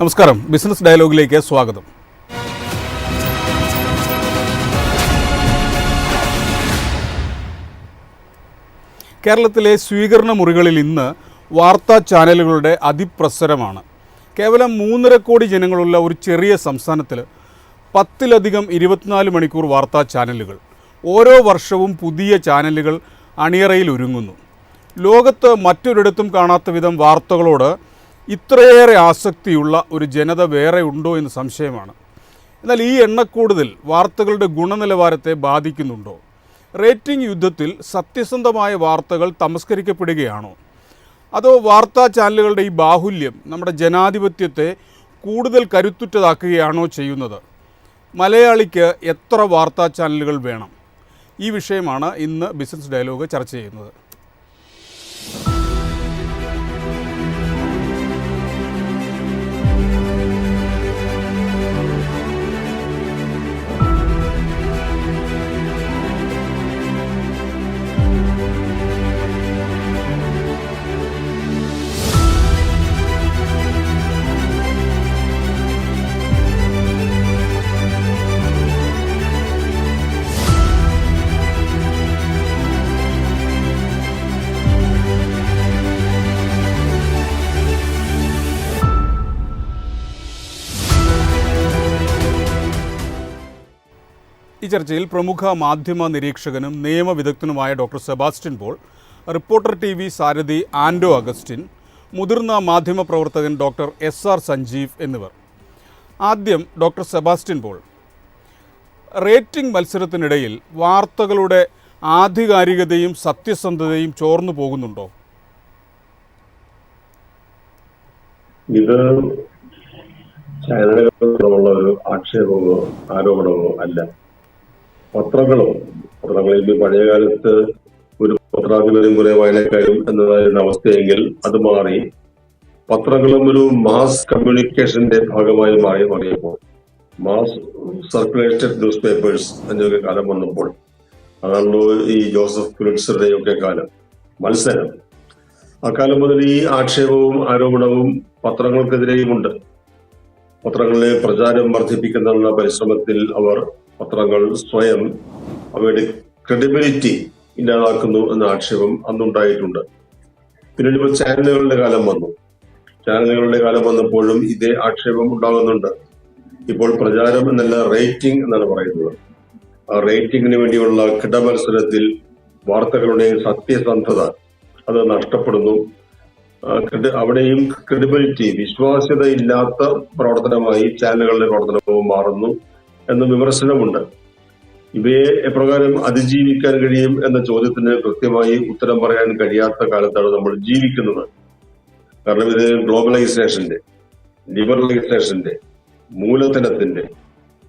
നമസ്കാരം, ബിസിനസ് ഡയലോഗിലേക്ക് സ്വാഗതം. കേരളത്തിലെ സ്വീകരണ മുറികളിൽ ഇന്ന് വാർത്താ ചാനലുകളുടെ അതിപ്രസരമാണ്. കേവലം 3.5 കോടി ജനങ്ങളുള്ള ഒരു ചെറിയ സംസ്ഥാനത്തിൽ 10-ലധികം 24 മണിക്കൂർ വാർത്താ ചാനലുകൾ. ഓരോ വർഷവും പുതിയ ചാനലുകൾ അണിയറയിൽ ഒരുങ്ങുന്നു. ലോകത്ത് മറ്റൊരിടത്തും കാണാത്ത വിധം വാർത്തകളോട് ഇത്രയേറെ ആസക്തിയുള്ള ഒരു ജനത വേറെ ഉണ്ടോ എന്ന് സംശയമാണ്. എന്നാൽ ഈ എണ്ണക്കൂടുതൽ വാർത്തകളുടെ ഗുണനിലവാരത്തെ ബാധിക്കുന്നുണ്ടോ? റേറ്റിംഗ് യുദ്ധത്തിൽ സത്യസന്ധമായ വാർത്തകൾ തമസ്കരിക്കപ്പെടുകയാണോ? അതോ വാർത്താ ചാനലുകളുടെ ഈ ബാഹുല്യം നമ്മുടെ ജനാധിപത്യത്തെ കൂടുതൽ കരുത്തുറ്റതാക്കുകയാണോ ചെയ്യുന്നത്? മലയാളിക്ക് എത്ര വാർത്താ ചാനലുകൾ വേണം? ഈ വിഷയമാണ് ഇന്ന് ബിസിനസ് ഡയലോഗ് ചർച്ച ചെയ്യുന്നത്. ഈ ചർച്ചയിൽ പ്രമുഖ മാധ്യമ നിരീക്ഷകനും നിയമവിദഗ്ധനുമായ doctor Sebastian Paul, reporter TV സാരഥി ആൻഡോ അഗസ്റ്റിൻ, മുതിർന്ന മാധ്യമപ്രവർത്തകൻ ഡോക്ടർ SR സഞ്ജീവ് എന്നിവർ. ആദ്യം ഡോക്ടർ സെബാസ്റ്റ്യൻ പോൾ, റേറ്റിംഗ് മത്സരത്തിനിടയിൽ വാർത്തകളുടെ ആധികാരികതയും സത്യസന്ധതയും ചോർന്നു പോകുന്നുണ്ടോ? ഇത് ചാനലുകളുള്ള ഒരു ആക്ഷേപമോ ആരോപണമോ അല്ല. പത്രങ്ങളിൽ പഴയ കാലത്ത് ഒരു പത്രാധിപരും കുറെ വായനക്കാരും എന്നതായിരുന്ന അവസ്ഥയെങ്കിൽ അത് മാറി പത്രങ്ങളും ഒരു മാസ് കമ്മ്യൂണിക്കേഷന്റെ ഭാഗമായി മാറിയപ്പോൾ മാസ് സർക്കുലേറ്റഡ് ന്യൂസ് പേപ്പേഴ്സ് എന്നൊക്കെ കാലം വന്നപ്പോൾ, അതാണല്ലോ ഈ ജോസഫ് പുലിറ്റ്സറുടെയും ഒക്കെ കാലം, മത്സരം. അക്കാലം മുതൽ ഈ ആക്ഷേപവും ആരോപണവും പത്രങ്ങൾക്കെതിരെയുമുണ്ട്. പത്രങ്ങളിലെ പ്രചാരം വർദ്ധിപ്പിക്കുന്ന പരിശ്രമത്തിൽ പത്രങ്ങൾ സ്വയം അവയുടെ ക്രെഡിബിലിറ്റി ഇല്ലാതാക്കുന്നു എന്ന ആക്ഷേപം അന്നുണ്ടായിട്ടുണ്ട്. പിന്നീട് ഇപ്പോൾ ചാനലുകളുടെ കാലം വന്നപ്പോഴും ഇതേ ആക്ഷേപം ഉണ്ടാകുന്നുണ്ട്. ഇപ്പോൾ പ്രചാരം എന്നല്ല, റേറ്റിംഗ് എന്നാണ് പറയുന്നത്. ആ റേറ്റിംഗിന് വേണ്ടിയുള്ള കിടമത്സരത്തിൽ വാർത്തകളുടെ സത്യസന്ധത അത് നഷ്ടപ്പെടുന്നു. അവിടെയും ക്രെഡിബിലിറ്റി, വിശ്വാസ്യത ഇല്ലാത്ത പ്രവർത്തനമായി ചാനലുകളുടെ പ്രവർത്തനവും മാറുന്നു എന്ന വിമർശനമുണ്ട്. ഇവയെ എപ്രകാരം അതിജീവിക്കാൻ കഴിയും എന്ന ചോദ്യത്തിന് കൃത്യമായി ഉത്തരം പറയാൻ കഴിയാത്ത കാലത്താണ് നമ്മൾ ജീവിക്കുന്നത്. കാരണം ഇത് ഗ്ലോബലൈസേഷന്റെ, ലിബറലൈസേഷന്റെ, മൂലധനത്തിന്റെ,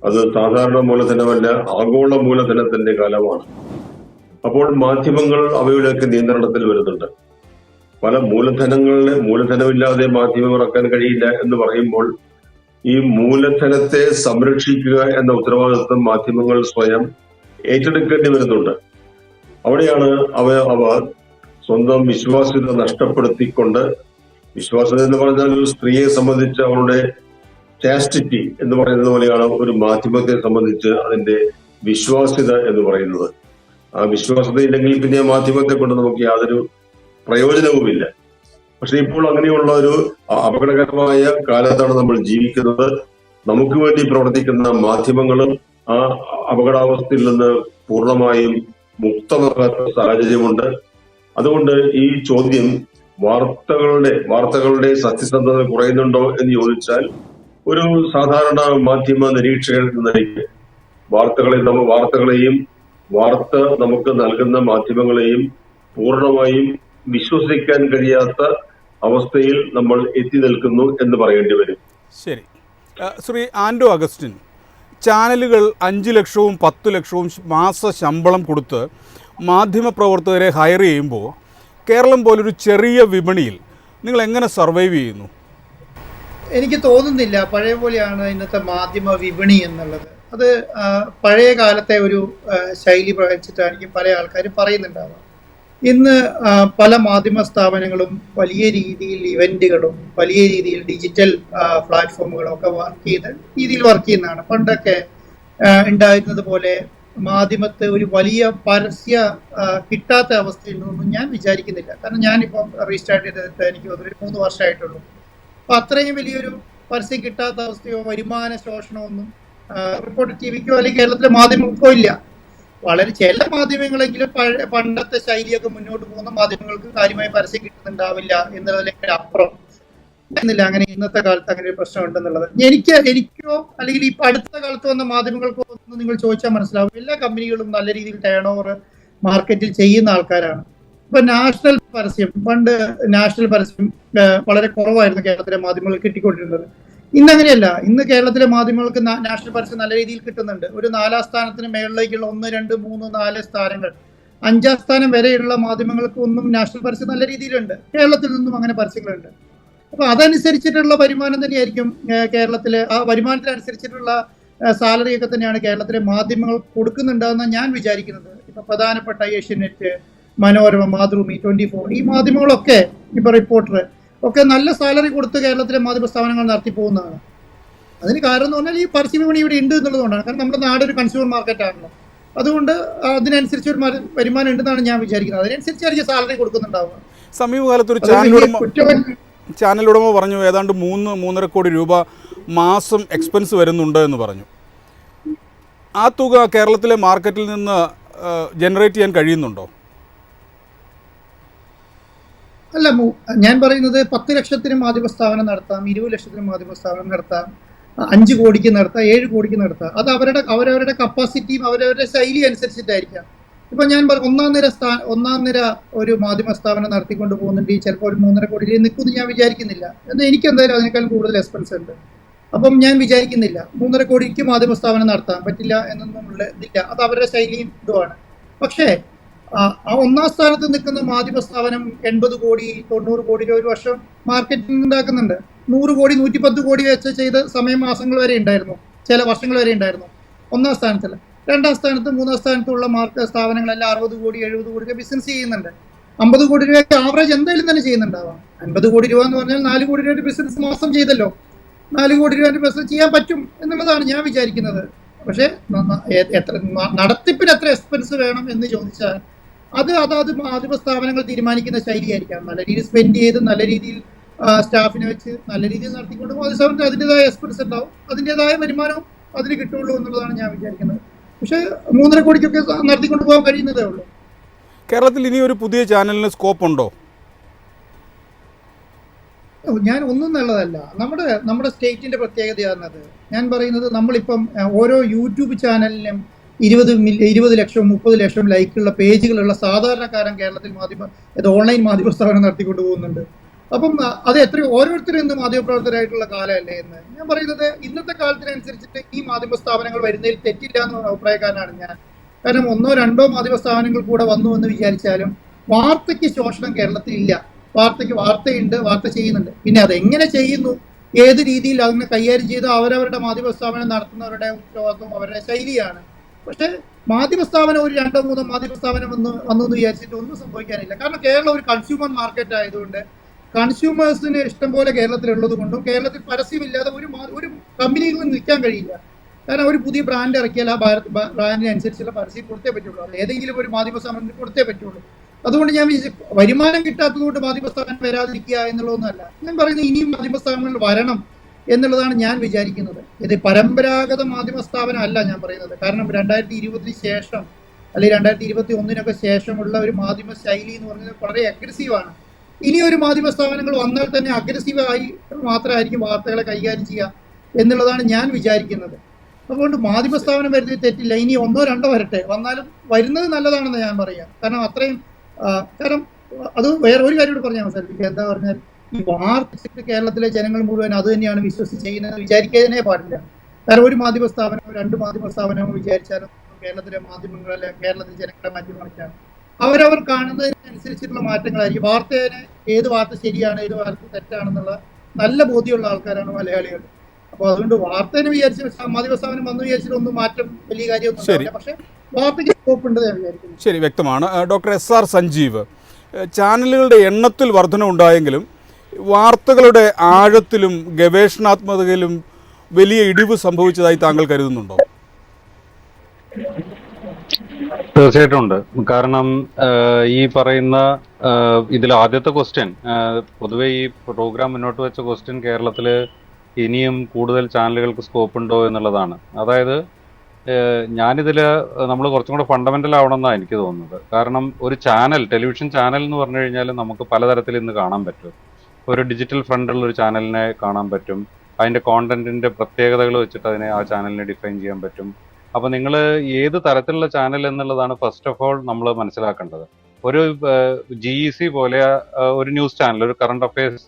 അത് സാധാരണ മൂലധനമല്ല, ആഗോള മൂലധനത്തിന്റെ കാലമാണ്. അപ്പോൾ മാധ്യമങ്ങൾ അവയുടെയൊക്കെ നിയന്ത്രണത്തിൽ വരുന്നുണ്ട്. പല മൂലധനമില്ലാതെ മാധ്യമം ഇറക്കാൻ കഴിയില്ല എന്ന് പറയുമ്പോൾ ഈ മൂലധനത്തെ സംരക്ഷിക്കുക എന്ന ഉത്തരവാദിത്വം മാധ്യമങ്ങൾ സ്വയം ഏറ്റെടുക്കേണ്ടി വരുന്നുണ്ട്. അവിടെയാണ് അവ സ്വന്തം വിശ്വാസ്യത നഷ്ടപ്പെടുത്തിക്കൊണ്ട്, വിശ്വാസ്യത എന്ന് പറഞ്ഞാൽ ഒരു സ്ത്രീയെ സംബന്ധിച്ച് അവളുടെ ചാസ്റ്റിറ്റി എന്ന് പറയുന്നത് പോലെയാണ് ഒരു മാധ്യമത്തെ സംബന്ധിച്ച് അതിന്റെ വിശ്വാസ്യത എന്ന് പറയുന്നത്. ആ വിശ്വാസ്യത ഇല്ലെങ്കിൽ പിന്നെ മാധ്യമത്തെ കൊണ്ട് നമുക്ക് യാതൊരു പ്രയോജനവുമില്ല. പക്ഷെ ഇപ്പോൾ അങ്ങനെയുള്ള ഒരു അപകടകരമായ കാലത്താണ് നമ്മൾ ജീവിക്കുന്നത്. നമുക്ക് വേണ്ടി പ്രവർത്തിക്കുന്ന മാധ്യമങ്ങളും ആ അപകടാവസ്ഥയിൽ നിന്ന് പൂർണ്ണമായും മുക്തമാകാത്ത സാഹചര്യമുണ്ട്. അതുകൊണ്ട് ഈ ചോദ്യം വാർത്തകളുടെ സത്യസന്ധത കുറയുന്നുണ്ടോ എന്ന് ചോദിച്ചാൽ, ഒരു സാധാരണ മാധ്യമ നിരീക്ഷകൻ എന്ന നിലയ്ക്ക് വാർത്തകളെയും വാർത്ത നമുക്ക് നൽകുന്ന മാധ്യമങ്ങളെയും പൂർണ്ണമായും വിശ്വസിക്കാൻ കഴിയാത്ത അവസ്ഥയിൽ നമ്മൾ എത്തി നിൽക്കുന്നു എന്ന് പറയേണ്ടി വരും. ശരി, ശ്രീ ആൻഡോ അഗസ്റ്റിൻ, ചാനലുകൾ 5 ലക്ഷവും 10 ലക്ഷവും മാസ ശമ്പളം കൊടുത്ത് മാധ്യമപ്രവർത്തകരെ ഹയർ ചെയ്യുമ്പോൾ കേരളം പോലൊരു ചെറിയ വിപണിയിൽ നിങ്ങൾ എങ്ങനെ സർവൈവ് ചെയ്യുന്നു? എനിക്ക് തോന്നുന്നില്ല പഴയ പോലെയാണ് ഇന്നത്തെ മാധ്യമ വിപണി എന്നുള്ളത്. അത് പഴയ കാലത്തെ ഒരു ശൈലി പ്രവചിച്ചിട്ടായിരിക്കും പല ആൾക്കാരും പറയുന്നുണ്ടാവുക. ഇന്ന് പല മാധ്യമ സ്ഥാപനങ്ങളും വലിയ രീതിയിൽ ഇവന്റുകളും വലിയ രീതിയിൽ ഡിജിറ്റൽ പ്ലാറ്റ്ഫോമുകളും ഒക്കെ രീതിയിൽ വർക്ക് ചെയ്യുന്നതാണ്. പണ്ടൊക്കെ ഉണ്ടായിരുന്നത് പോലെ മാധ്യമത്തെ ഒരു വലിയ പരസ്യ കിട്ടാത്ത അവസ്ഥയുണ്ടെന്നൊന്നും ഞാൻ വിചാരിക്കുന്നില്ല. കാരണം ഞാനിപ്പം റീസ്റ്റാർട്ട് ചെയ്തിട്ട് എനിക്ക് ഒരു 3 വർഷമായിട്ടുള്ളൂ. അപ്പൊ അത്രയും വലിയൊരു പരസ്യം കിട്ടാത്ത അവസ്ഥയോ വരുമാന ശോഷണമോ ഒന്നും റിപ്പോർട്ടർ ടിവിക്കോ അല്ലെങ്കിൽ കേരളത്തിലെ മാധ്യമങ്ങൾക്കോ ഇല്ല. വളരെ ചില മാധ്യമങ്ങളെങ്കിലും പണ്ടത്തെ ശൈലിയൊക്കെ മുന്നോട്ട് പോകുന്ന മാധ്യമങ്ങൾക്ക് കാര്യമായി പരസ്യം കിട്ടുന്നുണ്ടാവില്ല എന്നുള്ളതിലേക്ക് അപ്പുറം എന്നില്ല അങ്ങനെ ഇന്നത്തെ കാലത്ത് അങ്ങനെ ഒരു പ്രശ്നം ഉണ്ടെന്നുള്ളത്. എനിക്കോ അല്ലെങ്കിൽ ഇപ്പൊ അടുത്ത കാലത്ത് വന്ന മാധ്യമങ്ങൾക്കോ ഒന്നും നിങ്ങൾ ചോദിച്ചാൽ മനസ്സിലാവും. എല്ലാ കമ്പനികളും നല്ല രീതിയിൽ ടേൺ ഓവർ മാർക്കറ്റിൽ ചെയ്യുന്ന ആൾക്കാരാണ്. ഇപ്പൊ നാഷണൽ പരസ്യം, പണ്ട് നാഷണൽ പരസ്യം വളരെ കുറവായിരുന്നു കേരളത്തിലെ മാധ്യമങ്ങൾ കിട്ടിക്കൊണ്ടിരുന്നത്. ഇന്നങ്ങനെയല്ല. ഇന്ന് കേരളത്തിലെ മാധ്യമങ്ങൾക്ക് നാഷണൽ പരസ്യം നല്ല രീതിയിൽ കിട്ടുന്നുണ്ട്. ഒരു 4ാം സ്ഥാനത്തിന് മേളിലേക്കുള്ള 1, 2, 3, 4 സ്ഥാനങ്ങൾ, 5ാം സ്ഥാനം വരെയുള്ള മാധ്യമങ്ങൾക്ക് ഒന്നും നാഷണൽ പരസ്യം നല്ല രീതിയിലുണ്ട്. കേരളത്തിൽ നിന്നും അങ്ങനെ പരസ്യങ്ങളുണ്ട്. അപ്പൊ അതനുസരിച്ചിട്ടുള്ള വരുമാനം തന്നെയായിരിക്കും കേരളത്തിലെ, ആ വരുമാനത്തിനനുസരിച്ചിട്ടുള്ള സാലറി ഒക്കെ തന്നെയാണ് കേരളത്തിലെ മാധ്യമങ്ങൾ കൊടുക്കുന്നുണ്ടെന്ന് ഞാൻ വിചാരിക്കുന്നത്. ഇപ്പൊ പ്രധാനപ്പെട്ട ഏഷ്യനെറ്റ്, മനോരമ, മാതൃഭൂമി, 24 ഈ മാധ്യമങ്ങളൊക്കെ, ഇപ്പൊ റിപ്പോർട്ടർ ഒക്കെ നല്ല സാലറി കൊടുത്ത് കേരളത്തിലെ മാധ്യമ സ്ഥാപനങ്ങൾ നടത്തി പോകുന്നതാണ്. അതിന് കാരണം എന്ന് പറഞ്ഞാൽ ഈ പരസ്യ വിപണി ഇവിടെ ഉണ്ട് എന്നുള്ളതുകൊണ്ടാണ്. കാരണം നമ്മുടെ നാട് ഒരു കൺസ്യൂമർ മാർക്കറ്റ് ആണല്ലോ. അതുകൊണ്ട് അതിനനുസരിച്ച് ഒരു വരുമാനം ഉണ്ടെന്നാണ് ഞാൻ വിചാരിക്കുന്നത്. അതിനനുസരിച്ചായിരിക്കും സാലറി കൊടുക്കുന്നുണ്ടാവുക. സമീപകാലത്ത് ഒരു ചാനൽ ഉടമ പറഞ്ഞു ഏതാണ്ട് 3-3.5 കോടി രൂപ മാസം എക്സ്പെൻസ് വരുന്നുണ്ട് എന്ന് പറഞ്ഞു. ആ തുക കേരളത്തിലെ മാർക്കറ്റിൽ നിന്ന് ജനറേറ്റ് ചെയ്യാൻ കഴിയുന്നുണ്ടോ? അല്ല, ഞാൻ പറയുന്നത് 10 ലക്ഷത്തിന് മാധ്യമ സ്ഥാപനം നടത്താം, 20 ലക്ഷത്തിന് മാധ്യമ സ്ഥാപനം നടത്താം, 5 കോടിക്ക് നടത്താം, 7 കോടിക്ക് നടത്താം. അത് അവരവരുടെ കപ്പാസിറ്റിയും അവരവരുടെ ശൈലി അനുസരിച്ചിട്ടായിരിക്കാം. ഇപ്പൊ ഞാൻ ഒന്നാം നിര ഒരു മാധ്യമ സ്ഥാപനം നടത്തിക്കൊണ്ട് പോകുന്നുണ്ടെങ്കിൽ ചിലപ്പോൾ ഒരു 3.5 കോടിയിൽ നിൽക്കുമെന്ന് ഞാൻ വിചാരിക്കുന്നില്ല. എന്നാൽ എനിക്ക് എന്തായാലും അതിനേക്കാൾ കൂടുതൽ എക്സ്പെൻസ് ഉണ്ട്. അപ്പം ഞാൻ വിചാരിക്കുന്നില്ല 3.5 കോടിക്ക് മാധ്യമ സ്ഥാപനം നടത്താൻ പറ്റില്ല എന്നൊന്നും ഇതില്ല. അത് അവരുടെ ശൈലിയും ഇതുമാണ്. പക്ഷേ ആ 1ാം സ്ഥാനത്ത് നിൽക്കുന്ന മാധ്യമ സ്ഥാപനം 80 കോടി 90 കോടി രൂപ ഒരു വർഷം മാർക്കറ്റിംഗ് ഉണ്ടാക്കുന്നുണ്ട്. 100 കോടി 110 കോടി വെച്ച് ചെയ്ത മാസങ്ങൾ വരെ ഉണ്ടായിരുന്നു, ചില വർഷങ്ങൾ വരെ ഉണ്ടായിരുന്നു 1ാം സ്ഥാനത്തല്ല. 2ാം സ്ഥാനത്ത് 3ാം സ്ഥാനത്തുള്ള സ്ഥാപനങ്ങളെല്ലാം 60 കോടി 70 കോടി രൂപ ബിസിനസ് ചെയ്യുന്നുണ്ട്. 50 കോടി രൂപയ്ക്ക് ആവറേജ് എന്തായാലും തന്നെ ചെയ്യുന്നുണ്ടാവാം. 50 കോടി രൂപ എന്ന് പറഞ്ഞാൽ 4 കോടി രൂപയുടെ ബിസിനസ് മാസം ചെയ്തല്ലോ. 4 കോടി രൂപയുടെ ബിസിനസ് ചെയ്യാൻ പറ്റും എന്നുള്ളതാണ് ഞാൻ വിചാരിക്കുന്നത്. പക്ഷേ നടത്തിപ്പിന് എത്ര എക്സ്പെൻസ് വേണം എന്ന് ചോദിച്ചാൽ അതാത് മാധ്യമ സ്ഥാപനങ്ങൾ തീരുമാനിക്കുന്ന ശൈലിയായിരിക്കാം. നല്ല രീതിയിൽ സ്പെൻഡ് ചെയ്ത് നല്ല രീതിയിൽ സ്റ്റാഫിനെ വെച്ച് നല്ല രീതിയിൽ നടത്തിക്കൊണ്ട് മാധ്യമ സ്ഥാപനത്തിന് അതിൻ്റെതായ എക്സ്പെൻസ് ഉണ്ടാവും, അതിൻ്റെതായ വരുമാനവും അതിന് കിട്ടുള്ളൂ എന്നുള്ളതാണ് ഞാൻ വിചാരിക്കുന്നത്. പക്ഷേ 3.5 കോടിക്കൊക്കെ നടത്തിക്കൊണ്ട് പോകാൻ കഴിയുന്നതേ ഉള്ളൂ. കേരളത്തിൽ ഇനി ഒരു പുതിയ ചാനലിന് സ്കോപ്പ് ഉണ്ടോ? ഞാൻ ഒന്നും നല്ലതല്ല. നമ്മുടെ സ്റ്റേറ്റിന്റെ പ്രത്യേകതയാണത്. ഞാൻ പറയുന്നത് നമ്മളിപ്പം ഓരോ യൂട്യൂബ് ചാനലിനും 20 ലക്ഷം 30 ലക്ഷം ലൈക്കുള്ള പേജുകളുള്ള സാധാരണക്കാരൻ കേരളത്തിൽ ഓൺലൈൻ മാധ്യമ സ്ഥാപനം നടത്തിക്കൊണ്ട് പോകുന്നുണ്ട്. അപ്പം അത് ഓരോരുത്തരും ഇന്ന് മാധ്യമപ്രവർത്തകരായിട്ടുള്ള കാലമല്ലേ എന്ന് ഞാൻ പറയുന്നത്. ഇന്നത്തെ കാലത്തിനനുസരിച്ചിട്ട് ഈ മാധ്യമ സ്ഥാപനങ്ങൾ വരുന്നതിൽ തെറ്റില്ല എന്ന അഭിപ്രായക്കാരനാണ് ഞാൻ. കാരണം 1, 2 മാധ്യമ സ്ഥാപനങ്ങൾ കൂടെ വന്നു എന്ന് വിചാരിച്ചാലും വാർത്തയ്ക്ക് ശോഷണം കേരളത്തിൽ ഇല്ല. വാർത്തയുണ്ട്, വാർത്ത ചെയ്യുന്നുണ്ട്. പിന്നെ അതെങ്ങനെ ചെയ്യുന്നു, ഏത് രീതിയിൽ അതിനെ കൈകാര്യം ചെയ്ത് അവരവരുടെ മാധ്യമ സ്ഥാപനം നടത്തുന്നവരുടെ ഉത്തരവാദിത്വം അവരുടെ ശൈലിയാണ്. പക്ഷെ മാധ്യമ സ്ഥാപനം ഒരു 2-3 മാധ്യമ സ്ഥാപനം വന്നു എന്ന് വിചാരിച്ചിട്ട് ഒന്നും സംഭവിക്കാനില്ല. കാരണം കേരളം ഒരു കൺസ്യൂമർ മാർക്കറ്റ് ആയതുകൊണ്ട് കൺസ്യൂമേഴ്സിന് ഇഷ്ടംപോലെ കേരളത്തിലുള്ളത് കൊണ്ടും കേരളത്തിൽ പരസ്യമില്ലാതെ ഒരു കമ്പനിയിൽ നിന്ന് നിൽക്കാൻ കഴിയില്ല. കാരണം ഒരു പുതിയ ബ്രാൻഡ് ഇറക്കിയാൽ ആ ബ്രാൻഡിനനുസരിച്ചുള്ള പരസ്യം കൊടുത്തേ പറ്റുള്ളൂ. അത് ഏതെങ്കിലും ഒരു മാധ്യമ സ്ഥാപനത്തിന് കൊടുത്തേ പറ്റുള്ളൂ. അതുകൊണ്ട് ഞാൻ വരുമാനം കിട്ടാത്തതുകൊണ്ട് മാധ്യമ സ്ഥാപനം വരാതിരിക്കുക എന്നുള്ളതൊന്നുമല്ല. ഞാൻ പറയുന്നത് ഇനിയും മാധ്യമ സ്ഥാപനങ്ങൾ വരണം എന്നുള്ളതാണ് ഞാൻ വിചാരിക്കുന്നത്. ഇത് പരമ്പരാഗത മാധ്യമ സ്ഥാപനം അല്ല ഞാൻ പറയുന്നത്. കാരണം 2020 ശേഷം അല്ലെങ്കിൽ 2021 ശേഷമുള്ള ഒരു മാധ്യമ ശൈലി എന്ന് പറയുന്നത് വളരെ അഗ്രസീവാണ്. ഇനി ഒരു മാധ്യമ സ്ഥാപനങ്ങൾ വന്നാൽ തന്നെ അഗ്രസീവായി മാത്രമായിരിക്കും വാർത്തകളെ കൈകാര്യം ചെയ്യുക എന്നുള്ളതാണ് ഞാൻ വിചാരിക്കുന്നത്. അതുകൊണ്ട് മാധ്യമ സ്ഥാപനം വരുന്നത് തെറ്റില്ല. ഇനി 1, 2 വരട്ടെ, വന്നാലും വരുന്നത് നല്ലതാണെന്ന് ഞാൻ പറയാം. കാരണം അത് വേറെ ഒരു കാര്യം കൂടി പറഞ്ഞാൽ അവസാനിപ്പിക്കുക. എന്താ പറഞ്ഞാൽ ഈ വാർത്ത കേരളത്തിലെ ജനങ്ങൾ മുഴുവൻ അത് തന്നെയാണ് വിശ്വസിച്ച് ചെയ്യുന്നത് വിചാരിക്കാനേ പാടില്ല. കാരണം ഒരു മാധ്യമ സ്ഥാപനമോ 2 മാധ്യമ സ്ഥാപനമോ വിചാരിച്ചാലും കേരളത്തിലെ മാധ്യമങ്ങളെ കേരളത്തിലെ ജനങ്ങളെ മാറ്റിമറിക്കാൻ അവരവർ കാണുന്നതിനനുസരിച്ചിട്ടുള്ള മാറ്റങ്ങളായിരിക്കും. ഏത് വാർത്ത ശരിയാണ്, ഏത് വാർത്ത തെറ്റാണെന്നുള്ള നല്ല ബോധ്യമുള്ള ആൾക്കാരാണ് മലയാളികൾ. അപ്പോൾ അതുകൊണ്ട് വാർത്തേനെ വിചാരിച്ച് മാധ്യമ സ്ഥാപനം വന്നു വിചാരിച്ചിട്ട് ഒന്നും മാറ്റം വലിയ കാര്യമൊന്നും. പക്ഷേ വാർത്തയ്ക്ക് സ്കോപ്പ് ഉണ്ട് ഞാൻ വിചാരിക്കുന്നു. ശരി, വ്യക്തമാണ്. ഡോക്ടർ SR സഞ്ജീവ്, ചാനലുകളുടെ എണ്ണത്തിൽ വർധനവുണ്ടായെങ്കിലും വാർത്തകളുടെ ആഴത്തിലും ഗവേഷണാത്മകതയിലും വലിയ ഇടിവ് സംഭവിച്ചതായി താങ്കൾ കരുതുന്നുണ്ടോ? തീർച്ചയായിട്ടും ഉണ്ട്. കാരണം ഈ പറയുന്ന ഇതിൽ ആദ്യത്തെ ക്വസ്റ്റ്യൻ, പൊതുവെ ഈ പ്രോഗ്രാം മുന്നോട്ട് വെച്ച ക്വസ്റ്റ്യൻ കേരളത്തിൽ ഇനിയും കൂടുതൽ ചാനലുകൾക്ക് സ്കോപ്പ് ഉണ്ടോ എന്നുള്ളതാണ്. അതായത് ഞാനിതിൽ നമ്മൾ കുറച്ചും കൂടെ ഫണ്ടമെന്റൽ ആവണമെന്നാണ് എനിക്ക് തോന്നുന്നത്. കാരണം ഒരു ചാനൽ, ടെലിവിഷൻ ചാനൽ എന്ന് പറഞ്ഞു കഴിഞ്ഞാൽ നമുക്ക് പലതരത്തിൽ ഇന്ന് കാണാൻ പറ്റും. ഒരു ഡിജിറ്റൽ ഫ്രണ്ടുള്ള ഒരു ചാനലിനെ കാണാൻ പറ്റും. അതിന്റെ കോണ്ടന്റിന്റെ പ്രത്യേകതകൾ വെച്ചിട്ട് ആ ചാനലിനെ ഡിഫൈൻ ചെയ്യാൻ പറ്റും. അപ്പൊ നിങ്ങൾ ഏത് തരത്തിലുള്ള ചാനൽ എന്നുള്ളതാണ് ഫസ്റ്റ് ഓഫ് ഓൾ നമ്മൾ മനസ്സിലാക്കേണ്ടത്. ഒരു GEC പോലെ ഒരു ന്യൂസ് ചാനൽ, ഒരു കറണ്ട് അഫയേഴ്സ്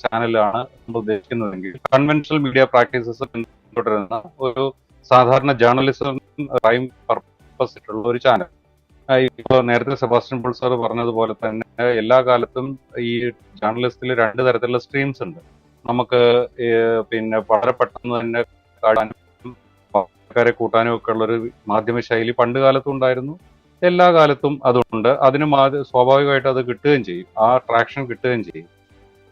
ചാനലാണ് നമ്മൾ ഉദ്ദേശിക്കുന്നതെങ്കിൽ കൺവെൻഷണൽ മീഡിയ പ്രാക്ടീസസ് പിന്തുടരുന്ന ഒരു സാധാരണ ജേർണലിസം പ്രൈം പർപ്പസ് ഇട്ടുള്ള ഒരു ചാനൽ. ഇപ്പോൾ നേരത്തെ സെബാസ്റ്റ്യൻ പോൾ സാർ പറഞ്ഞതുപോലെ തന്നെ എല്ലാ കാലത്തും ഈ ജേർണലിസ്റ്റിൽ 2 തരത്തിലുള്ള സ്ട്രീംസ് ഉണ്ട്. നമുക്ക് പിന്നെ വളരെ പെട്ടെന്ന് തന്നെ കാണാനും ആൾക്കാരെ കൂട്ടാനും ഒക്കെ ഉള്ളൊരു മാധ്യമ ശൈലി പണ്ട് കാലത്തും ഉണ്ടായിരുന്നു, എല്ലാ കാലത്തും അതുണ്ട്. അതിന് സ്വാഭാവികമായിട്ട് അത് കിട്ടുകയും ചെയ്യും, ആ ട്രാക്ഷൻ കിട്ടുകയും ചെയ്യും.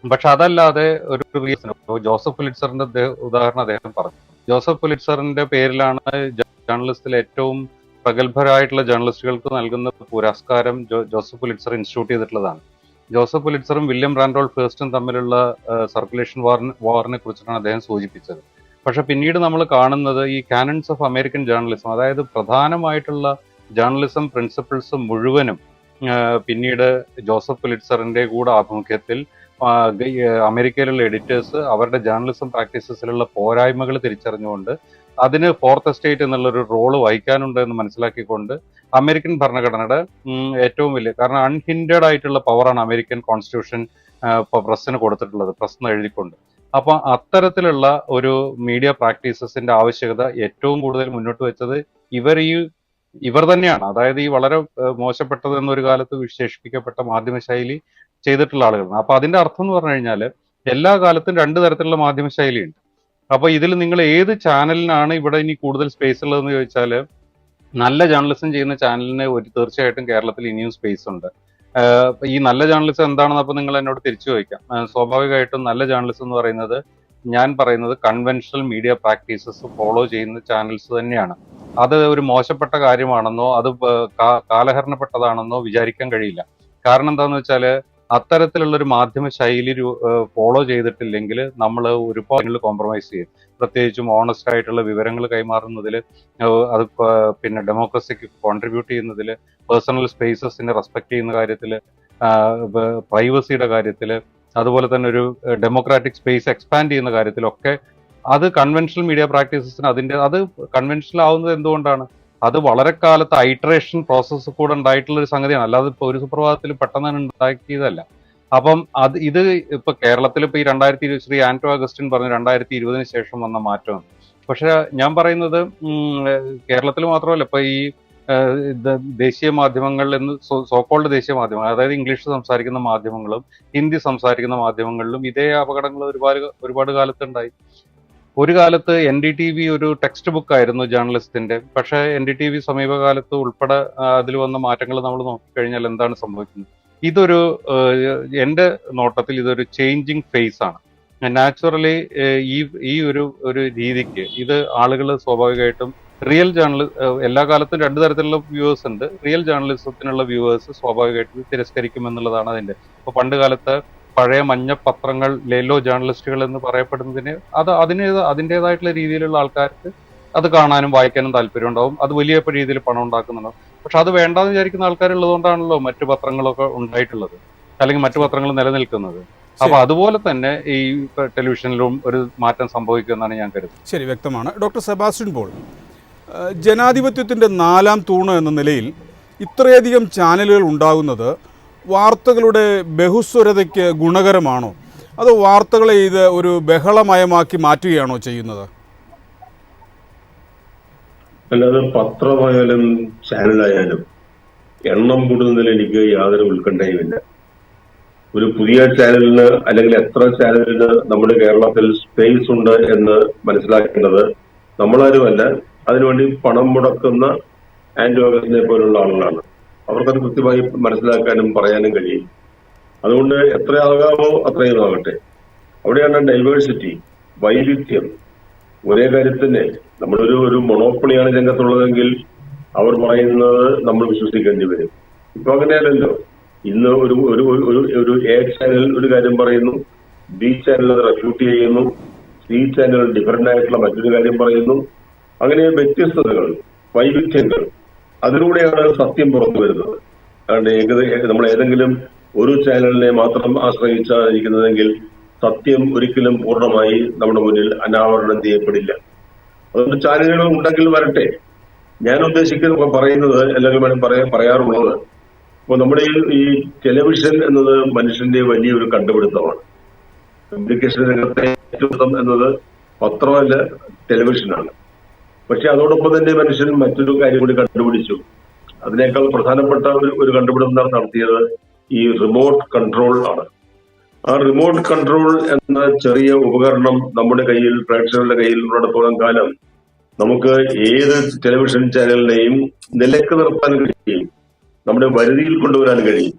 പക്ഷെ അതല്ലാതെ ഒരു റീസൺ, ജോസഫ് പുലിറ്റ്സറിന്റെ ഉദാഹരണം അദ്ദേഹം പറഞ്ഞു. ജോസഫ് പുലിറ്റ്സറിന്റെ പേരിലാണ് ജേർണലിസ്റ്റിൽ ഏറ്റവും പ്രഗത്ഭരായിട്ടുള്ള ജേർണലിസ്റ്റുകൾക്ക് നൽകുന്ന പുരസ്കാരം ജോസഫ് പുലിറ്റ്സർ ഇൻസ്റ്റിറ്റ്യൂട്ട് ചെയ്തിട്ടുള്ളതാണ്. ജോസഫ് പുലിറ്റ്സറും വില്യം റാൻഡോൾഫ് ഹേസ്റ്റും തമ്മിലുള്ള സർക്കുലേഷൻ വാറിനെ കുറിച്ചിട്ടാണ് അദ്ദേഹം സൂചിപ്പിച്ചത്. പക്ഷെ പിന്നീട് നമ്മൾ കാണുന്നത് ഈ കാനൺസ് ഓഫ് അമേരിക്കൻ ജേർണലിസം, അതായത് പ്രധാനമായിട്ടുള്ള ജേർണലിസം പ്രിൻസിപ്പിൾസ് മുഴുവനും പിന്നീട് ജോസഫ് പുലിറ്റ്സറിന്റെ കൂടെ ആഭിമുഖ്യത്തിൽ അമേരിക്കയിലുള്ള എഡിറ്റേഴ്സ് അവരുടെ ജേർണലിസം പ്രാക്ടീസസിലുള്ള പോരായ്മകൾ തിരിച്ചറിഞ്ഞുകൊണ്ട് അതിന് ഫോർത്ത് എസ്റ്റേറ്റ് എന്നുള്ളൊരു റോള് വഹിക്കാനുണ്ട് എന്ന് മനസ്സിലാക്കിക്കൊണ്ട് അമേരിക്കൻ ഭരണഘടനയുടെ ഏറ്റവും വലിയ, കാരണം അൺഹിൻഡഡ് ആയിട്ടുള്ള പവറാണ് അമേരിക്കൻ കോൺസ്റ്റിറ്റ്യൂഷൻ പ്രസ്സിന് കൊടുത്തിട്ടുള്ളത്, പ്രസ് എന്ന് എഴുതിക്കൊണ്ട്. അപ്പൊ അത്തരത്തിലുള്ള ഒരു മീഡിയ പ്രാക്ടീസസിന്റെ ആവശ്യകത ഏറ്റവും കൂടുതൽ മുന്നോട്ട് വെച്ചത് ഇവർ തന്നെയാണ്. അതായത് ഈ വളരെ മോശപ്പെട്ടത് എന്നൊരു കാലത്ത് വിശേഷിപ്പിക്കപ്പെട്ട മാധ്യമശൈലി ചെയ്തിട്ടുള്ള ആളുകളാണ്. അപ്പൊ അതിന്റെ അർത്ഥം എന്ന് പറഞ്ഞു കഴിഞ്ഞാൽ എല്ലാ കാലത്തും 2 തരത്തിലുള്ള മാധ്യമശൈലിയുണ്ട്. അപ്പൊ ഇതിൽ നിങ്ങൾ ഏത് ചാനലിനാണ് ഇവിടെ ഇനി കൂടുതൽ സ്പേസ് ഉള്ളതെന്ന് ചോദിച്ചാൽ, നല്ല ജേർണലിസം ചെയ്യുന്ന ചാനലിന് തീർച്ചയായിട്ടും കേരളത്തിൽ ഇനിയും സ്പേസ് ഉണ്ട്. ഈ നല്ല ജേർണലിസം എന്താണെന്ന് അപ്പൊ നിങ്ങൾ എന്നോട് തിരിച്ചു ചോദിക്കാം. സ്വാഭാവികമായിട്ടും നല്ല ജേർണലിസം എന്ന് പറയുന്നത്, ഞാൻ പറയുന്നത് കൺവെൻഷണൽ മീഡിയ പ്രാക്ടീസസ് ഫോളോ ചെയ്യുന്ന ചാനൽസ് തന്നെയാണ്. അത് ഒരു മോശപ്പെട്ട കാര്യമാണെന്നോ അത് കാലഹരണപ്പെട്ടതാണെന്നോ വിചാരിക്കാൻ കഴിയില്ല. കാരണം എന്താണെന്ന് വെച്ചാൽ അത്തരത്തിലുള്ള ഒരു മാധ്യമ ശൈലി ഫോളോ ചെയ്തിട്ടില്ലെങ്കിൽ നമ്മൾ ഒരുപാട് കോംപ്രമൈസ് ചെയ്യും. പ്രത്യേകിച്ചും ഓണസ്റ്റ് ആയിട്ടുള്ള വിവരങ്ങൾ കൈമാറുന്നതിൽ, അത് പിന്നെ ഡെമോക്രസിക്ക് കോൺട്രിബ്യൂട്ട് ചെയ്യുന്നതിൽ, പേഴ്സണൽ സ്പേസസിനെ റെസ്പെക്ട് ചെയ്യുന്ന കാര്യത്തിൽ, പ്രൈവസിയുടെ കാര്യത്തിൽ, അതുപോലെ തന്നെ ഒരു ഡെമോക്രാറ്റിക് സ്പേസ് എക്സ്പാൻഡ് ചെയ്യുന്ന കാര്യത്തിലൊക്കെ അത് കൺവെൻഷണൽ മീഡിയ പ്രാക്ടീസസിന് അത് കൺവെൻഷണൽ ആവുന്നത് എന്തുകൊണ്ടാണ്? അത് വളരെ കാലത്ത് ഐറ്ററേഷൻ പ്രോസസ്സ് കൂടെ ഉണ്ടായിട്ടുള്ള ഒരു സംഗതിയാണ്, അല്ലാതെ ഇപ്പൊ ഒരു സുപ്രഭാതത്തിൽ പെട്ടെന്ന് തന്നെ ഉണ്ടാക്കിയതല്ല. അപ്പം ഇത് ഇപ്പൊ കേരളത്തിൽ ഇപ്പൊ ഈ 2020 ശ്രീ ആന്റോ അഗസ്റ്റിൻ പറഞ്ഞു 2020 ശേഷം വന്ന മാറ്റം. പക്ഷെ ഞാൻ പറയുന്നത് കേരളത്തിൽ മാത്രമല്ല, ഇപ്പൊ ഈ ദേശീയ മാധ്യമങ്ങൾ എന്ന് സോക്കോൾഡ് ദേശീയ മാധ്യമങ്ങൾ, അതായത് ഇംഗ്ലീഷ് സംസാരിക്കുന്ന മാധ്യമങ്ങളും ഹിന്ദി സംസാരിക്കുന്ന മാധ്യമങ്ങളിലും ഇതേ അപകടങ്ങൾ ഒരുപാട് കാലത്തുണ്ടായി. ഒരു കാലത്ത് NDTV ഒരു ടെക്സ്റ്റ് ബുക്ക് ആയിരുന്നു ജേർണലിസ്റ്റിന്റെ. പക്ഷെ NDTV സമീപകാലത്ത് ഉൾപ്പെടെ അതിൽ വന്ന മാറ്റങ്ങൾ നമ്മൾ നോക്കിക്കഴിഞ്ഞാൽ എന്താണ് സംഭവിക്കുന്നത്? ഇതൊരു എന്റെ നോട്ടത്തിൽ ഇതൊരു ചേഞ്ചിങ് ഫേസ് ആണ്. നാച്ചുറലി ഈ ഒരു രീതിക്ക് ഇത് ആളുകൾ സ്വാഭാവികമായിട്ടും റിയൽ എല്ലാ കാലത്തും 2 തരത്തിലുള്ള വ്യൂവേഴ്സ് ഉണ്ട്. റിയൽ ജേർണലിസത്തിനുള്ള വ്യൂവേഴ്സ് സ്വാഭാവികമായിട്ടും തിരസ്കരിക്കുമെന്നുള്ളതാണ് അതിന്റെ. ഇപ്പൊ പണ്ട് കാലത്ത് പഴയ മഞ്ഞ പത്രങ്ങൾ, ലെല്ലോ ജേർണലിസ്റ്റുകൾ എന്ന് പറയപ്പെടുന്നതിന് അതിൻ്റെതായിട്ടുള്ള രീതിയിലുള്ള ആൾക്കാർക്ക് അത് കാണാനും വായിക്കാനും താല്പര്യം ഉണ്ടാവും. അത് വലിയ രീതിയിൽ പണം ഉണ്ടാക്കുന്നുണ്ടാവും. പക്ഷെ അത് വേണ്ടാന്ന് വിചാരിക്കുന്ന ആൾക്കാരുള്ളതുകൊണ്ടാണല്ലോ മറ്റു പത്രങ്ങളൊക്കെ ഉണ്ടായിട്ടുള്ളത്, അല്ലെങ്കിൽ മറ്റു പത്രങ്ങൾ നിലനിൽക്കുന്നത്. അപ്പൊ അതുപോലെ തന്നെ ഈ ടെലിവിഷനിലും ഒരു മാറ്റം സംഭവിക്കുമെന്നാണ് ഞാൻ കരുതുന്നത്. ശരി, വ്യക്തമാണ്. ഡോക്ടർ സെബാസ്റ്റ്യൻ പോൾ, ജനാധിപത്യത്തിൻ്റെ 4ാം തൂണ് എന്ന നിലയിൽ ഇത്രയധികം ചാനലുകൾ ഉണ്ടാകുന്നത് വാർത്തകളുടെ ബഹുസ്വരതയ്ക്ക് ഗുണകരമാണോ, അതോ വാർത്തകളെ ഇത് ഒരു ബഹളമയമാക്കി മാറ്റുകയാണോ ചെയ്യുന്നത്? അല്ലാതെ പത്രമായാലും ചാനലായാലും എണ്ണം കൂടുന്നതിൽ എനിക്ക് യാതൊരു ഉത്കണ്ഠയുമില്ല. ഒരു പുതിയ ചാനലിന് അല്ലെങ്കിൽ എത്ര ചാനലിന് നമ്മുടെ കേരളത്തിൽ സ്പേസ് ഉണ്ട് എന്ന് മനസ്സിലാക്കേണ്ടത് നമ്മളാരുമല്ല, അതിനുവേണ്ടി പണം മുടക്കുന്ന ആന്റോ അഗസ്റ്റിനെ പോലുള്ള ആളുകളാണ്. അവർക്കത് കൃത്യമായി മനസ്സിലാക്കാനും പറയാനും കഴിയും. അതുകൊണ്ട് എത്രയാകാമോ അത്രയും ആകട്ടെ. അവിടെയാണ് ഡൈവേഴ്സിറ്റി, വൈവിധ്യം. ഒരേ കാര്യത്തിന് നമ്മളൊരു മൊണോപ്പൊളിയാണ് രംഗത്തുള്ളതെങ്കിൽ അവർ പറയുന്നത് നമ്മൾ വിശ്വസിക്കേണ്ടി വരും. ഇപ്പൊ അങ്ങനെയല്ലല്ലോ. ഇന്ന് ഒരു എ ചാനൽ ഒരു കാര്യം പറയുന്നു, ബി ചാനൽ അത് റെഫ്യൂട്ട് ചെയ്യുന്നു, സി ചാനൽ ഡിഫറന്റ് ആയിട്ടുള്ള മറ്റൊരു കാര്യം പറയുന്നു. അങ്ങനെ വ്യത്യസ്തതകൾ, വൈവിധ്യങ്ങൾ, അതിലൂടെയാണ് സത്യം പുറത്തു വരുന്നത്. കാരണം നമ്മൾ ഏതെങ്കിലും ഒരു ചാനലിനെ മാത്രം ആശ്രയിച്ചായിരിക്കുന്നതെങ്കിൽ സത്യം ഒരിക്കലും പൂർണ്ണമായി നമ്മുടെ മുന്നിൽ അനാവരണം ചെയ്യപ്പെടില്ല. അതുകൊണ്ട് ചാനലുകൾ ഉണ്ടെങ്കിൽ വരട്ടെ. ഞാൻ ഉദ്ദേശിക്കുന്ന പറയുന്നത് എല്ലാവരും പറയാറുള്ളത്, ഇപ്പൊ നമ്മുടെ ഈ ടെലിവിഷൻ എന്നത് മനുഷ്യന്റെ വലിയൊരു കണ്ടുപിടുത്തമാണ്. കമ്മ്യൂണിക്കേഷൻ രംഗത്തെ ഏറ്റവും എന്നത് പത്രമല്ല, ടെലിവിഷനാണ്. പക്ഷെ അതോടൊപ്പം തന്നെ മനുഷ്യൻ മറ്റൊരു കാര്യം കൂടി കണ്ടുപിടിച്ചു. അതിനേക്കാൾ പ്രധാനപ്പെട്ട ഒരു കണ്ടുപിടുത്തം നടത്തിയത് ഈ റിമോട്ട് കൺട്രോൾ ആണ്. ആ റിമോട്ട് കൺട്രോൾ എന്ന ചെറിയ ഉപകരണം നമ്മുടെ കയ്യിൽ, പ്രേക്ഷകരുടെ കയ്യിൽ ഉള്ളിടത്തോളം കാലം നമുക്ക് ഏത് ടെലിവിഷൻ ചാനലിനെയും നിലക്ക് നിർത്താൻ കഴിയും, നമ്മുടെ വരുതിയിൽ കൊണ്ടുവരാൻ കഴിയും.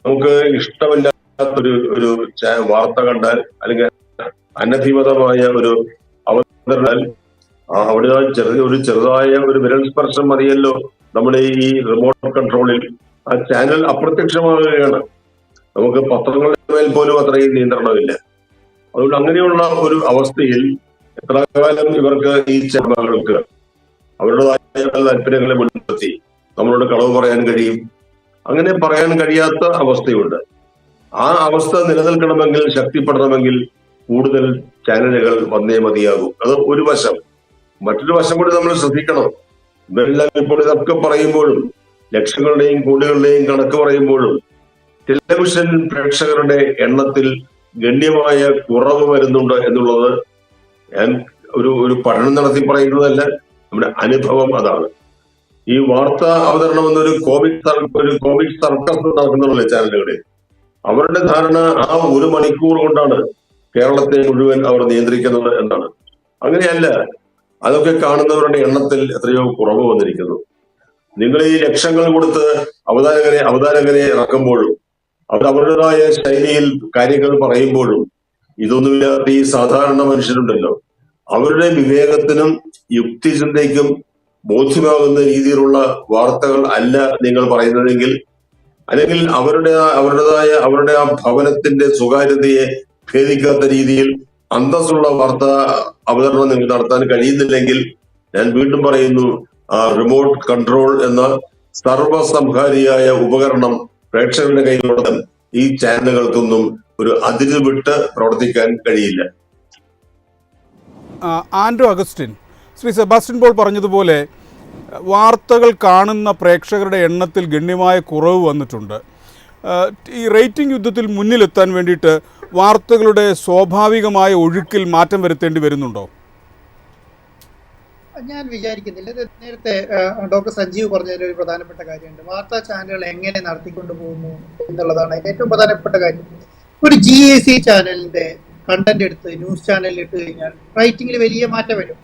നമുക്ക് ഇഷ്ടമില്ലാത്തൊരു വാർത്ത കണ്ടാൽ അല്ലെങ്കിൽ അനധികൃതമായ ഒരു അവതരണാൽ അവിടെ ചെറുതായ ഒരു വിരൽ സ്പർശം മതിയല്ലോ നമ്മുടെ ഈ റിമോട്ട് കൺട്രോളിൽ ആ ചാനൽ അപ്രത്യക്ഷമാവുകയാണ്. നമുക്ക് പത്രങ്ങളുടെ മേൽ പോലും അത്രയും നിയന്ത്രണമില്ല. അതുകൊണ്ട് അങ്ങനെയുള്ള ഒരു അവസ്ഥയിൽ എത്ര കാലം ഇവർക്ക് ഈ ചാനലുകൾക്ക് അവരുടേതായ താല്പര്യങ്ങളെ മുൻനിർത്തി നമ്മളോട് കളവ് പറയാൻ കഴിയും? അങ്ങനെ പറയാൻ കഴിയാത്ത അവസ്ഥയുണ്ട്. ആ അവസ്ഥ നിലനിൽക്കണമെങ്കിൽ, ശക്തിപ്പെടണമെങ്കിൽ കൂടുതൽ ചാനലുകൾ വന്നേ മതിയാകും. അത് ഒരു വശം. മറ്റൊരു വശം കൂടി നമ്മൾ ശ്രദ്ധിക്കണം. ഇവരെല്ലാം ഇപ്പോൾ ഇതൊക്കെ പറയുമ്പോഴും, ലക്ഷങ്ങളുടെയും കോടികളുടെയും കണക്ക് പറയുമ്പോഴും ടെലിവിഷൻ പ്രേക്ഷകരുടെ എണ്ണത്തിൽ ഗണ്യമായ കുറവ് വരുന്നുണ്ട് എന്നുള്ളത് ഞാൻ ഒരു പഠനം നടത്തി പറയുന്നതല്ല, നമ്മുടെ അനുഭവം അതാണ്. ഈ വാർത്താ അവതരണം എന്നൊരു കോമിക് സർക്കസ് നടക്കുന്നുള്ളൂ ചാനലുകളിൽ. അവരുടെ ധാരണ ആ 1 മണിക്കൂർ കൊണ്ടാണ് കേരളത്തെ മുഴുവൻ അവർ നിയന്ത്രിക്കുന്നത് എന്നാണ്. അങ്ങനെയല്ല. അതൊക്കെ കാണുന്നവരുടെ എണ്ണത്തിൽ എത്രയോ കുറവ് വന്നിരിക്കുന്നു. നിങ്ങൾ ഈ ലക്ഷങ്ങൾ കൊടുത്ത് അവതാരകരെ ഇറക്കുമ്പോഴും അവർ അവരുടേതായ ശൈലിയിൽ കാര്യങ്ങൾ പറയുമ്പോഴും ഇതൊന്നുമില്ലാത്ത ഈ സാധാരണ മനുഷ്യരുണ്ടല്ലോ, അവരുടെ വിവേകത്തിനും യുക്തിചിന്തയ്ക്കും ബോധ്യമാകുന്ന രീതിയിലുള്ള വാർത്തകൾ അല്ല നിങ്ങൾ പറയുന്നതെങ്കിൽ, അല്ലെങ്കിൽ അവരുടെ ആ ഭവനത്തിന്റെ സ്വകാര്യതയെ ഭേദിക്കാത്ത രീതിയിൽ അന്തസ്സുള്ള വാർത്താ അവതരണം നിങ്ങൾക്ക് നടത്താൻ കഴിയുന്നില്ലെങ്കിൽ, ഞാൻ വീണ്ടും പറയുന്നു, ആ റിമോട്ട് കൺട്രോൾ എന്ന സർവസംഹാരിയായ ഉപകരണം പ്രേക്ഷകരുടെ കയ്യിലുള്ള ഈ ചാനലുകൾക്കൊന്നും ഒരു അതിര് വിട്ട് പ്രവർത്തിക്കാൻ കഴിയില്ല. ആൻഡ്രോ അഗസ്റ്റിൻ, ശ്രീ സെബാസ്റ്റ്യൻ പോൾ പറഞ്ഞതുപോലെ വാർത്തകൾ കാണുന്ന പ്രേക്ഷകരുടെ എണ്ണത്തിൽ ഗണ്യമായ കുറവ് വന്നിട്ടുണ്ട്. ഈ റേറ്റിംഗ് യുദ്ധത്തിൽ മുന്നിലെത്താൻ വേണ്ടിയിട്ട് വാർത്തകളുടെ സ്വാഭാവികമായ ഒഴുക്കിൽ മാറ്റം വരുത്തേണ്ടി വരുന്നുണ്ടോ? ഞാൻ വിചാരിക്കുന്നില്ല. ഇത് നേരത്തെ ഡോക്ടർ സഞ്ജീവ് പറഞ്ഞതിൽ ഒരു പ്രധാനപ്പെട്ട കാര്യമുണ്ട്. വാർത്താ ചാനലുകൾ എങ്ങനെ നടത്തിക്കൊണ്ടു പോകുന്നു എന്നുള്ളതാണ് അതിന്റെ ഏറ്റവും പ്രധാനപ്പെട്ട കാര്യം. ഒരു GAC ചാനലിന്റെ കണ്ടന്റ് എടുത്ത് ന്യൂസ് ചാനലിൽ ഇട്ട് കഴിഞ്ഞാൽ റൈറ്റിംഗിൽ വലിയ മാറ്റം വരും.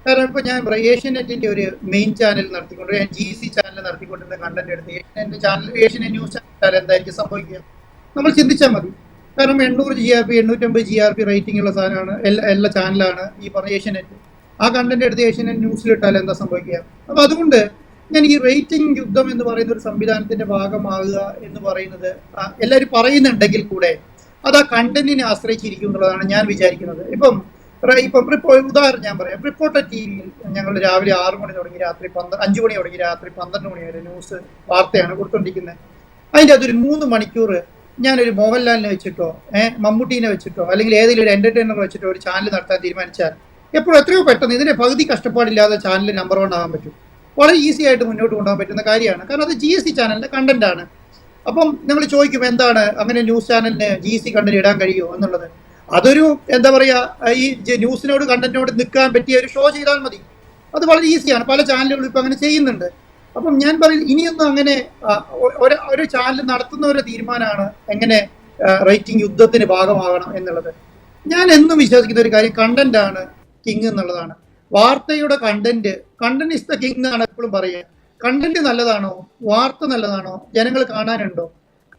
കാരണം ഇപ്പൊ ഞാൻ ഏഷ്യാനെറ്റിന്റെ ഒരു മെയിൻ ചാനൽ നടത്തിക്കൊണ്ട്, ഞാൻ GC ചാനൽ നടത്തിക്കൊണ്ടിരുന്ന കണ്ടന്റ് എടുത്ത് ഏഷ്യാനെറ്റ് ന്യൂസ് ചാനൽ എന്തായിരിക്കും സംഭവിക്കുക? നമ്മൾ ചിന്തിച്ചാൽ മതി. കാരണം 800 GRP 850 GRP റേറ്റിംഗ് ഉള്ള സാധനമാണ്, എല്ലാ ചാനലാണ് ഈ പറഞ്ഞ ഏഷ്യാനെറ്റ്. ആ കണ്ടന്റ് എടുത്ത് ഏഷ്യാനെറ്റ് ന്യൂസിലിട്ടാൽ എന്താ സംഭവിക്കുക? അപ്പൊ അതുകൊണ്ട് ഞാൻ ഈ റേറ്റിംഗ് യുദ്ധം എന്ന് പറയുന്ന ഒരു സംവിധാനത്തിന്റെ ഭാഗമാകുക എന്ന് പറയുന്നത് എല്ലാവരും പറയുന്നുണ്ടെങ്കിൽ കൂടെ അത് ആ കണ്ടന്റിനെ ആശ്രയിച്ചിരിക്കും എന്നുള്ളതാണ് ഞാൻ വിചാരിക്കുന്നത്. ഇപ്പം ഉദാഹരണം ഞാൻ പറയാം. റിപ്പോർട്ടർ TVയിൽ ഞങ്ങൾ രാവിലെ 6 മണി തുടങ്ങി രാത്രി 5 മണി തുടങ്ങി രാത്രി 12 മണി വരെ ന്യൂസ് വാർത്തയാണ് കൊടുത്തോണ്ടിരിക്കുന്നത്. അതിൻ്റെ അതൊരു 3 മണിക്കൂർ ഞാനൊരു മോഹൻലാലിനെ വെച്ചിട്ടോ മമ്മൂട്ടീനെ വെച്ചിട്ടോ അല്ലെങ്കിൽ ഏതെങ്കിലും ഒരു എന്റർടൈനർ വെച്ചിട്ടോ ഒരു ചാനൽ നടത്താൻ തീരുമാനിച്ചാൽ എപ്പോഴും എത്രയോ പെട്ടെന്ന് ഇതിന്റെ പകുതി കഷ്ടപ്പാടില്ലാതെ ചാനൽ നമ്പർ 1 ആകാൻ പറ്റും. വളരെ ഈസി ആയിട്ട് മുന്നോട്ട് കൊണ്ടുപോകാൻ പറ്റുന്ന കാര്യമാണ്. കാരണം അത് GSC ചാനലിന്റെ കണ്ടന്റ് ആണ്. അപ്പം നിങ്ങൾ ചോദിക്കും എന്താണ് അങ്ങനെ ന്യൂസ് ചാനലിന് GSC കണ്ടന്റ് ഇടാൻ കഴിയുമോ എന്നുള്ളത്. അതൊരു എന്താ പറയാ, ഈ ന്യൂസിനോട് കണ്ടന്റിനോട് നിൽക്കാൻ പറ്റിയ ഒരു ഷോ ചെയ്താൽ മതി. അത് വളരെ ഈസിയാണ്. പല ചാനലുകളും ഇപ്പൊ അങ്ങനെ ചെയ്യുന്നുണ്ട്. അപ്പം ഞാൻ പറയുന്നത് ഇനിയൊന്നും അങ്ങനെ ഒരു ചാനൽ നടത്തുന്നവരുടെ തീരുമാനമാണ് എങ്ങനെ റേറ്റിംഗ് യുദ്ധത്തിന് ഭാഗമാകണം എന്നുള്ളത്. ഞാൻ എന്നും വിശ്വസിക്കുന്ന ഒരു കാര്യം കണ്ടന്റ് ആണ് കിങ് എന്നുള്ളതാണ്. വാർത്തയുടെ കണ്ടന്റ് ഇസ് ദ കിങ് എന്നാണ് എപ്പോഴും പറയുക. കണ്ടന്റ് നല്ലതാണോ, വാർത്ത നല്ലതാണോ, ജനങ്ങൾ കാണാനുണ്ടോ,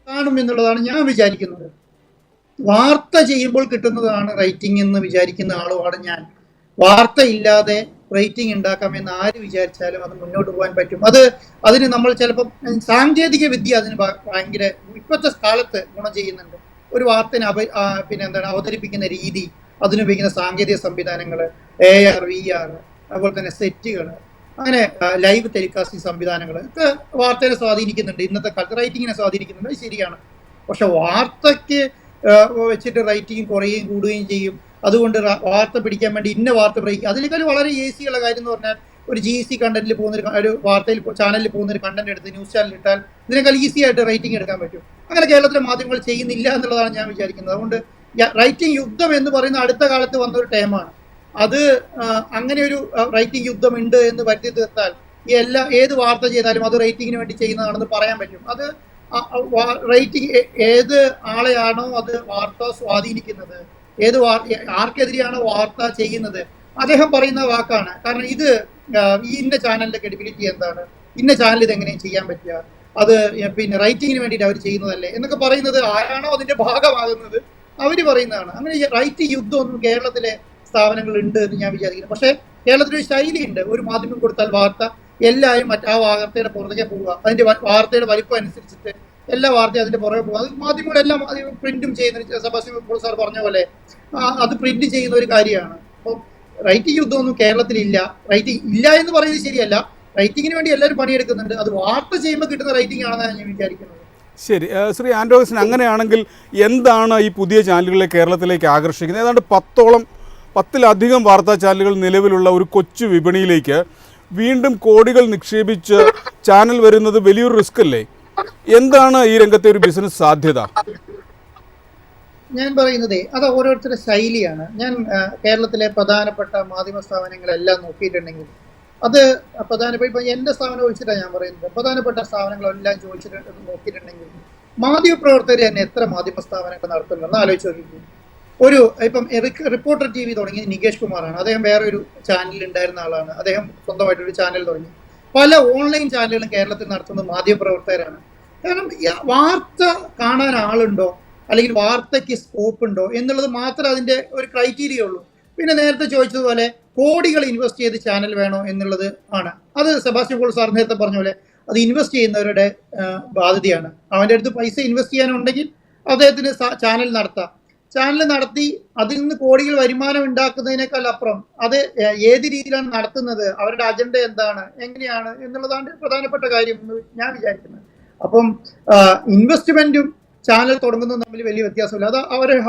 കാണും എന്നുള്ളതാണ് ഞാൻ വിചാരിക്കുന്നത്. വാർത്ത ചെയ്യുമ്പോൾ കിട്ടുന്നതാണ് റേറ്റിംഗ് എന്ന് വിചാരിക്കുന്ന ആളുമാണ് ഞാൻ. വാർത്ത ഇല്ലാതെ റേറ്റിംഗ് ഉണ്ടാക്കാമെന്ന് ആര് വിചാരിച്ചാലും അത് മുന്നോട്ട് പോകാൻ പറ്റും. അതിന് നമ്മൾ ചിലപ്പോൾ സാങ്കേതിക വിദ്യ അതിന് ഭയങ്കര ഇപ്പോഴത്തെ കാലത്ത് ഗുണം ചെയ്യുന്നുണ്ട്. ഒരു വാർത്തനെ അവതരിപ്പിക്കുന്ന രീതി, അതിനുപയോഗിക്കുന്ന സാങ്കേതിക സംവിധാനങ്ങൾ, AR VR, അതുപോലെ തന്നെ സെറ്റുകൾ, അങ്ങനെ ലൈവ് ടെലികാസ്റ്റിംഗ് സംവിധാനങ്ങൾ ഒക്കെ വാർത്തയെ സ്വാധീനിക്കുന്നുണ്ട്. ഇന്നത്തെ കാലത്ത് റൈറ്റിങ്ങിനെ സ്വാധീനിക്കുന്നുണ്ട്, അത് ശരിയാണ്. പക്ഷെ വാർത്തയ്ക്ക് വെച്ചിട്ട് റൈറ്റിംഗ് കുറയുകയും കൂടുകയും ചെയ്യും. അതുകൊണ്ട് വാർത്ത പിടിക്കാൻ വേണ്ടി ഇന്ന വാർത്ത പിടിക്കുക. അതിനേക്കാൾ വളരെ ഈസിയുള്ള കാര്യം എന്ന് പറഞ്ഞാൽ ഒരു GC കണ്ടന്റിൽ പോകുന്ന ഒരു വാർത്തയിൽ ചാനലിൽ പോകുന്ന ഒരു കണ്ടന്റ് എടുത്ത് ന്യൂസ് ചാനലിൽ ഇട്ടാൽ ഇതിനേക്കാൾ ഈസി ആയിട്ട് റൈറ്റിംഗ് എടുക്കാൻ പറ്റും. അങ്ങനെ കേരളത്തിലെ മാധ്യമങ്ങൾ ചെയ്യുന്നില്ല എന്നുള്ളതാണ് ഞാൻ വിചാരിക്കുന്നത്. അതുകൊണ്ട് റൈറ്റിംഗ് യുദ്ധം എന്ന് പറയുന്ന അടുത്ത കാലത്ത് വന്നൊരു ടൈമാണ്. അത് അങ്ങനെ ഒരു റൈറ്റിംഗ് യുദ്ധം ഉണ്ട് എന്ന് വരുത്തി തീർത്താൽ ഏത് വാർത്ത ചെയ്താലും അത് റേറ്റിംഗിന് വേണ്ടി ചെയ്യുന്നതാണെന്ന് പറയാൻ പറ്റും. അത് റേറ്റിംഗ് ഏത് ആളെയാണോ അത് വാർത്ത സ്വാധീനിക്കുന്നത്, ആർക്കെതിരെയാണോ വാർത്ത ചെയ്യുന്നത്, അദ്ദേഹം പറയുന്ന വാക്കാണ്. കാരണം ഇത് ഈ ഇന്ന ചാനലിന്റെ ക്രെഡിബിലിറ്റി എന്താണ്, ഇന്ന ചാനൽ ഇത് എങ്ങനെയും ചെയ്യാൻ പറ്റുക, അത് പിന്നെ റൈറ്റിങ്ങിന് വേണ്ടിയിട്ട് അവർ ചെയ്യുന്നതല്ലേ എന്നൊക്കെ പറയുന്നത് ആരാണോ അതിന്റെ ഭാഗമാകുന്നത് അവർ പറയുന്നതാണ്. അങ്ങനെ റൈറ്റിംഗ് യുദ്ധമൊന്നും കേരളത്തിലെ സ്ഥാപനങ്ങൾ ഉണ്ട് എന്ന് ഞാൻ വിചാരിക്കുന്നു. പക്ഷേ കേരളത്തിലൊരു ശൈലിയുണ്ട്. ഒരു മാധ്യമം കൊടുത്താൽ വാർത്ത എല്ലാവരും ആ വാർത്തയുടെ പുറകെ പോവുക, അതിന്റെ വാർത്തയുടെ വലിപ്പം അനുസരിച്ചിട്ട് എല്ലാ വാർത്തയും അതിന്റെ പുറകെ പോകുക. അത് മാധ്യമങ്ങളെല്ലാം പ്രിന്റും ചെയ്യുന്ന സെബാസ്റ്റ്യൻ സാർ പറഞ്ഞ പോലെ അത് പ്രിന്റ് ചെയ്യുന്ന ഒരു കാര്യമാണ്. അപ്പോൾ റൈറ്റിംഗ് യുദ്ധമൊന്നും കേരളത്തിലില്ല. റൈറ്റിംഗ് ഇല്ല എന്ന് പറയുന്നത് ശരിയല്ല. റൈറ്റിങ്ങിന് വേണ്ടി എല്ലാവരും പണിയെടുക്കുന്നുണ്ട്. അത് വാർത്ത ചെയ്യുമ്പോൾ കിട്ടുന്ന റൈറ്റിംഗ് ആണെന്നാണ് ഞാൻ വിചാരിക്കുന്നത്. ശരി, ശ്രീ ആൻഡ്രോഗസിന് അങ്ങനെയാണെങ്കിൽ എന്താണ് ഈ പുതിയ ചാനലുകളെ കേരളത്തിലേക്ക് ആകർഷിക്കുന്നത്? ഏതാണ്ട് 10-ലധികം വാർത്താ ചാനലുകൾ നിലവിലുള്ള ഒരു കൊച്ചു വിപണിയിലേക്ക് വീണ്ടും കോടികൾ നിക്ഷേപിച്ച് ചാനൽ വരുന്നത് വലിയൊരു റിസ്ക് അല്ലേ? എന്താണ് ഈ രംഗത്തെ ഒരു ബിസിനസ് സാധ്യത? ഞാൻ പറയുന്നത് അത് ഓരോരുത്തരുടെ ശൈലിയാണ്. ഞാൻ കേരളത്തിലെ പ്രധാനപ്പെട്ട മാധ്യമ സ്ഥാപനങ്ങളെല്ലാം നോക്കിയിട്ടുണ്ടെങ്കിൽ അത് ഇപ്പൊ എന്റെ സ്ഥാപനം ഒഴിച്ചിട്ടാണ് ഞാൻ പറയുന്നത്. പ്രധാനപ്പെട്ട സ്ഥാപനങ്ങളെല്ലാം നോക്കിയിട്ടുണ്ടെങ്കിൽ മാധ്യമപ്രവർത്തകർ തന്നെ എത്ര മാധ്യമ സ്ഥാപനങ്ങൾ നടത്തുന്നുണ്ടെന്ന് ആലോചിച്ച് നോക്കിക്കും. ഇപ്പം റിപ്പോർട്ടർ TV തുടങ്ങി നികേഷ് കുമാറാണ്. അദ്ദേഹം വേറെ ഒരു ചാനലിൽ ഉണ്ടായിരുന്ന ആളാണ്. അദ്ദേഹം സ്വന്തമായിട്ടൊരു ചാനൽ തുടങ്ങി. പല ഓൺലൈൻ ചാനലുകളും കേരളത്തിൽ നടത്തുന്നത് മാധ്യമപ്രവർത്തകരാണ്. കാരണം വാർത്ത കാണാൻ ആളുണ്ടോ, അല്ലെങ്കിൽ വാർത്തയ്ക്ക് സ്കോപ്പ് ഉണ്ടോ എന്നുള്ളത് മാത്രമേ അതിന്റെ ഒരു ക്രൈറ്റീരിയ ഉള്ളൂ. പിന്നെ നേരത്തെ ചോദിച്ചതുപോലെ കോടികൾ ഇൻവെസ്റ്റ് ചെയ്ത് ചാനൽ വേണോ എന്നുള്ളത് ആണ്. അത് സെബാസ്റ്റ്യൻ പോൾ സാർ നേരത്തെ പറഞ്ഞ പോലെ അത് ഇൻവെസ്റ്റ് ചെയ്യുന്നവരുടെ ബാധ്യതയാണ്. അവൻ്റെ അടുത്ത് പൈസ ഇൻവെസ്റ്റ് ചെയ്യാനുണ്ടെങ്കിൽ അദ്ദേഹത്തിന് ചാനൽ നടത്താം. ചാനൽ നടത്തി അതിൽ നിന്ന് കോടികൾ വരുമാനം ഉണ്ടാക്കുന്നതിനേക്കാൾ അപ്പുറം അത് ഏത് രീതിയിലാണ് നടത്തുന്നത്, അവരുടെ അജണ്ട എന്താണ്, എങ്ങനെയാണ് എന്നുള്ളതാണ് പ്രധാനപ്പെട്ട കാര്യം എന്ന് ഞാൻ വിചാരിക്കുന്നത്. അപ്പം ഇൻവെസ്റ്റ്മെന്റും ചാനൽ തുടങ്ങുന്നതും തമ്മിൽ വലിയ വ്യത്യാസമില്ല. അത്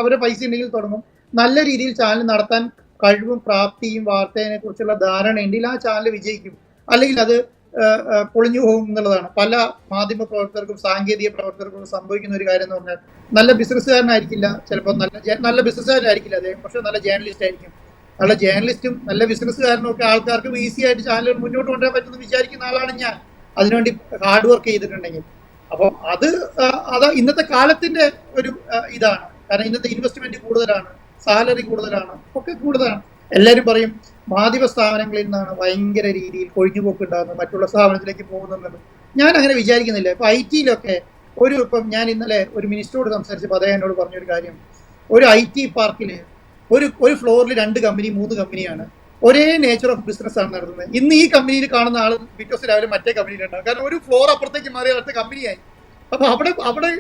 അവരെ പൈസ ഉണ്ടെങ്കിൽ തുടങ്ങും. നല്ല രീതിയിൽ ചാനൽ നടത്താൻ കഴിവും പ്രാപ്തിയും വാർത്തയെ കുറിച്ചുള്ള ധാരണയുണ്ടെങ്കിൽ ആ ചാനൽ വിജയിക്കും. അല്ലെങ്കിൽ അത് പൊളിഞ്ഞു പോകും എന്നുള്ളതാണ്. പല മാധ്യമ പ്രവർത്തകർക്കും സാങ്കേതിക പ്രവർത്തകർക്കും സംഭവിക്കുന്ന ഒരു കാര്യം എന്ന് പറഞ്ഞാൽ നല്ല ബിസിനസ്സുകാരനായിരിക്കില്ല, ചിലപ്പോൾ നല്ല ബിസിനസ്സുകാരനായിരിക്കില്ല അദ്ദേഹം, പക്ഷെ നല്ല ജേർണലിസ്റ്റ് ആയിരിക്കും. നല്ല ജേർണലിസ്റ്റും നല്ല ബിസിനസ്സുകാരനും ഒക്കെ ആൾക്കാർക്ക് ഈസി ആയിട്ട് ചാനലുകൾ മുന്നോട്ട് കൊണ്ടുവരാൻ പറ്റുമെന്ന് വിചാരിക്കുന്ന ആളാണ് ഞാൻ, അതിനുവേണ്ടി ഹാർഡ് വർക്ക് ചെയ്തിട്ടുണ്ടെങ്കിൽ. അപ്പം അത് ഇന്നത്തെ കാലത്തിന്റെ ഒരു ഇതാണ്. കാരണം ഇന്നത്തെ ഇൻവെസ്റ്റ്മെന്റ് കൂടുതലാണ്, സാലറി കൂടുതലാണ്, ഒക്കെ കൂടുതലാണ്. എല്ലാവരും പറയും മാധ്യമ സ്ഥാപനങ്ങളിൽ നിന്നാണ് ഭയങ്കര രീതിയിൽ കൊഴിഞ്ഞുപോക്ക് ഉണ്ടാകുന്നത്, മറ്റുള്ള സ്ഥാപനത്തിലേക്ക് പോകുന്നത്. ഞാൻ അങ്ങനെ വിചാരിക്കുന്നില്ല. ഇപ്പൊ IT-ലൊക്കെ ഇപ്പം ഞാൻ ഇന്നലെ ഒരു മിനിസ്റ്ററോട് സംസാരിച്ചപ്പോൾ അദ്ദേഹം എന്നോട് പറഞ്ഞൊരു കാര്യം, ഒരു IT പാർക്കിൽ ഒരു ഫ്ലോറിൽ 2 കമ്പനി 3 കമ്പനിയാണ്, ഒരേ നേച്ചർ ഓഫ് ബിസിനസ് ആണ് നടത്തുന്നത്. ഇന്ന് ഈ കമ്പനിയിൽ കാണുന്ന ആൾ പിറ്റേ ദിവസം രാവിലെ മറ്റേ കമ്പനിയിലുണ്ടാകും. കാരണം ഒരു ഫ്ലോർ അപ്പുറത്തേക്ക് മാറി അടുത്ത കമ്പനിയായി. അപ്പൊ അവിടെ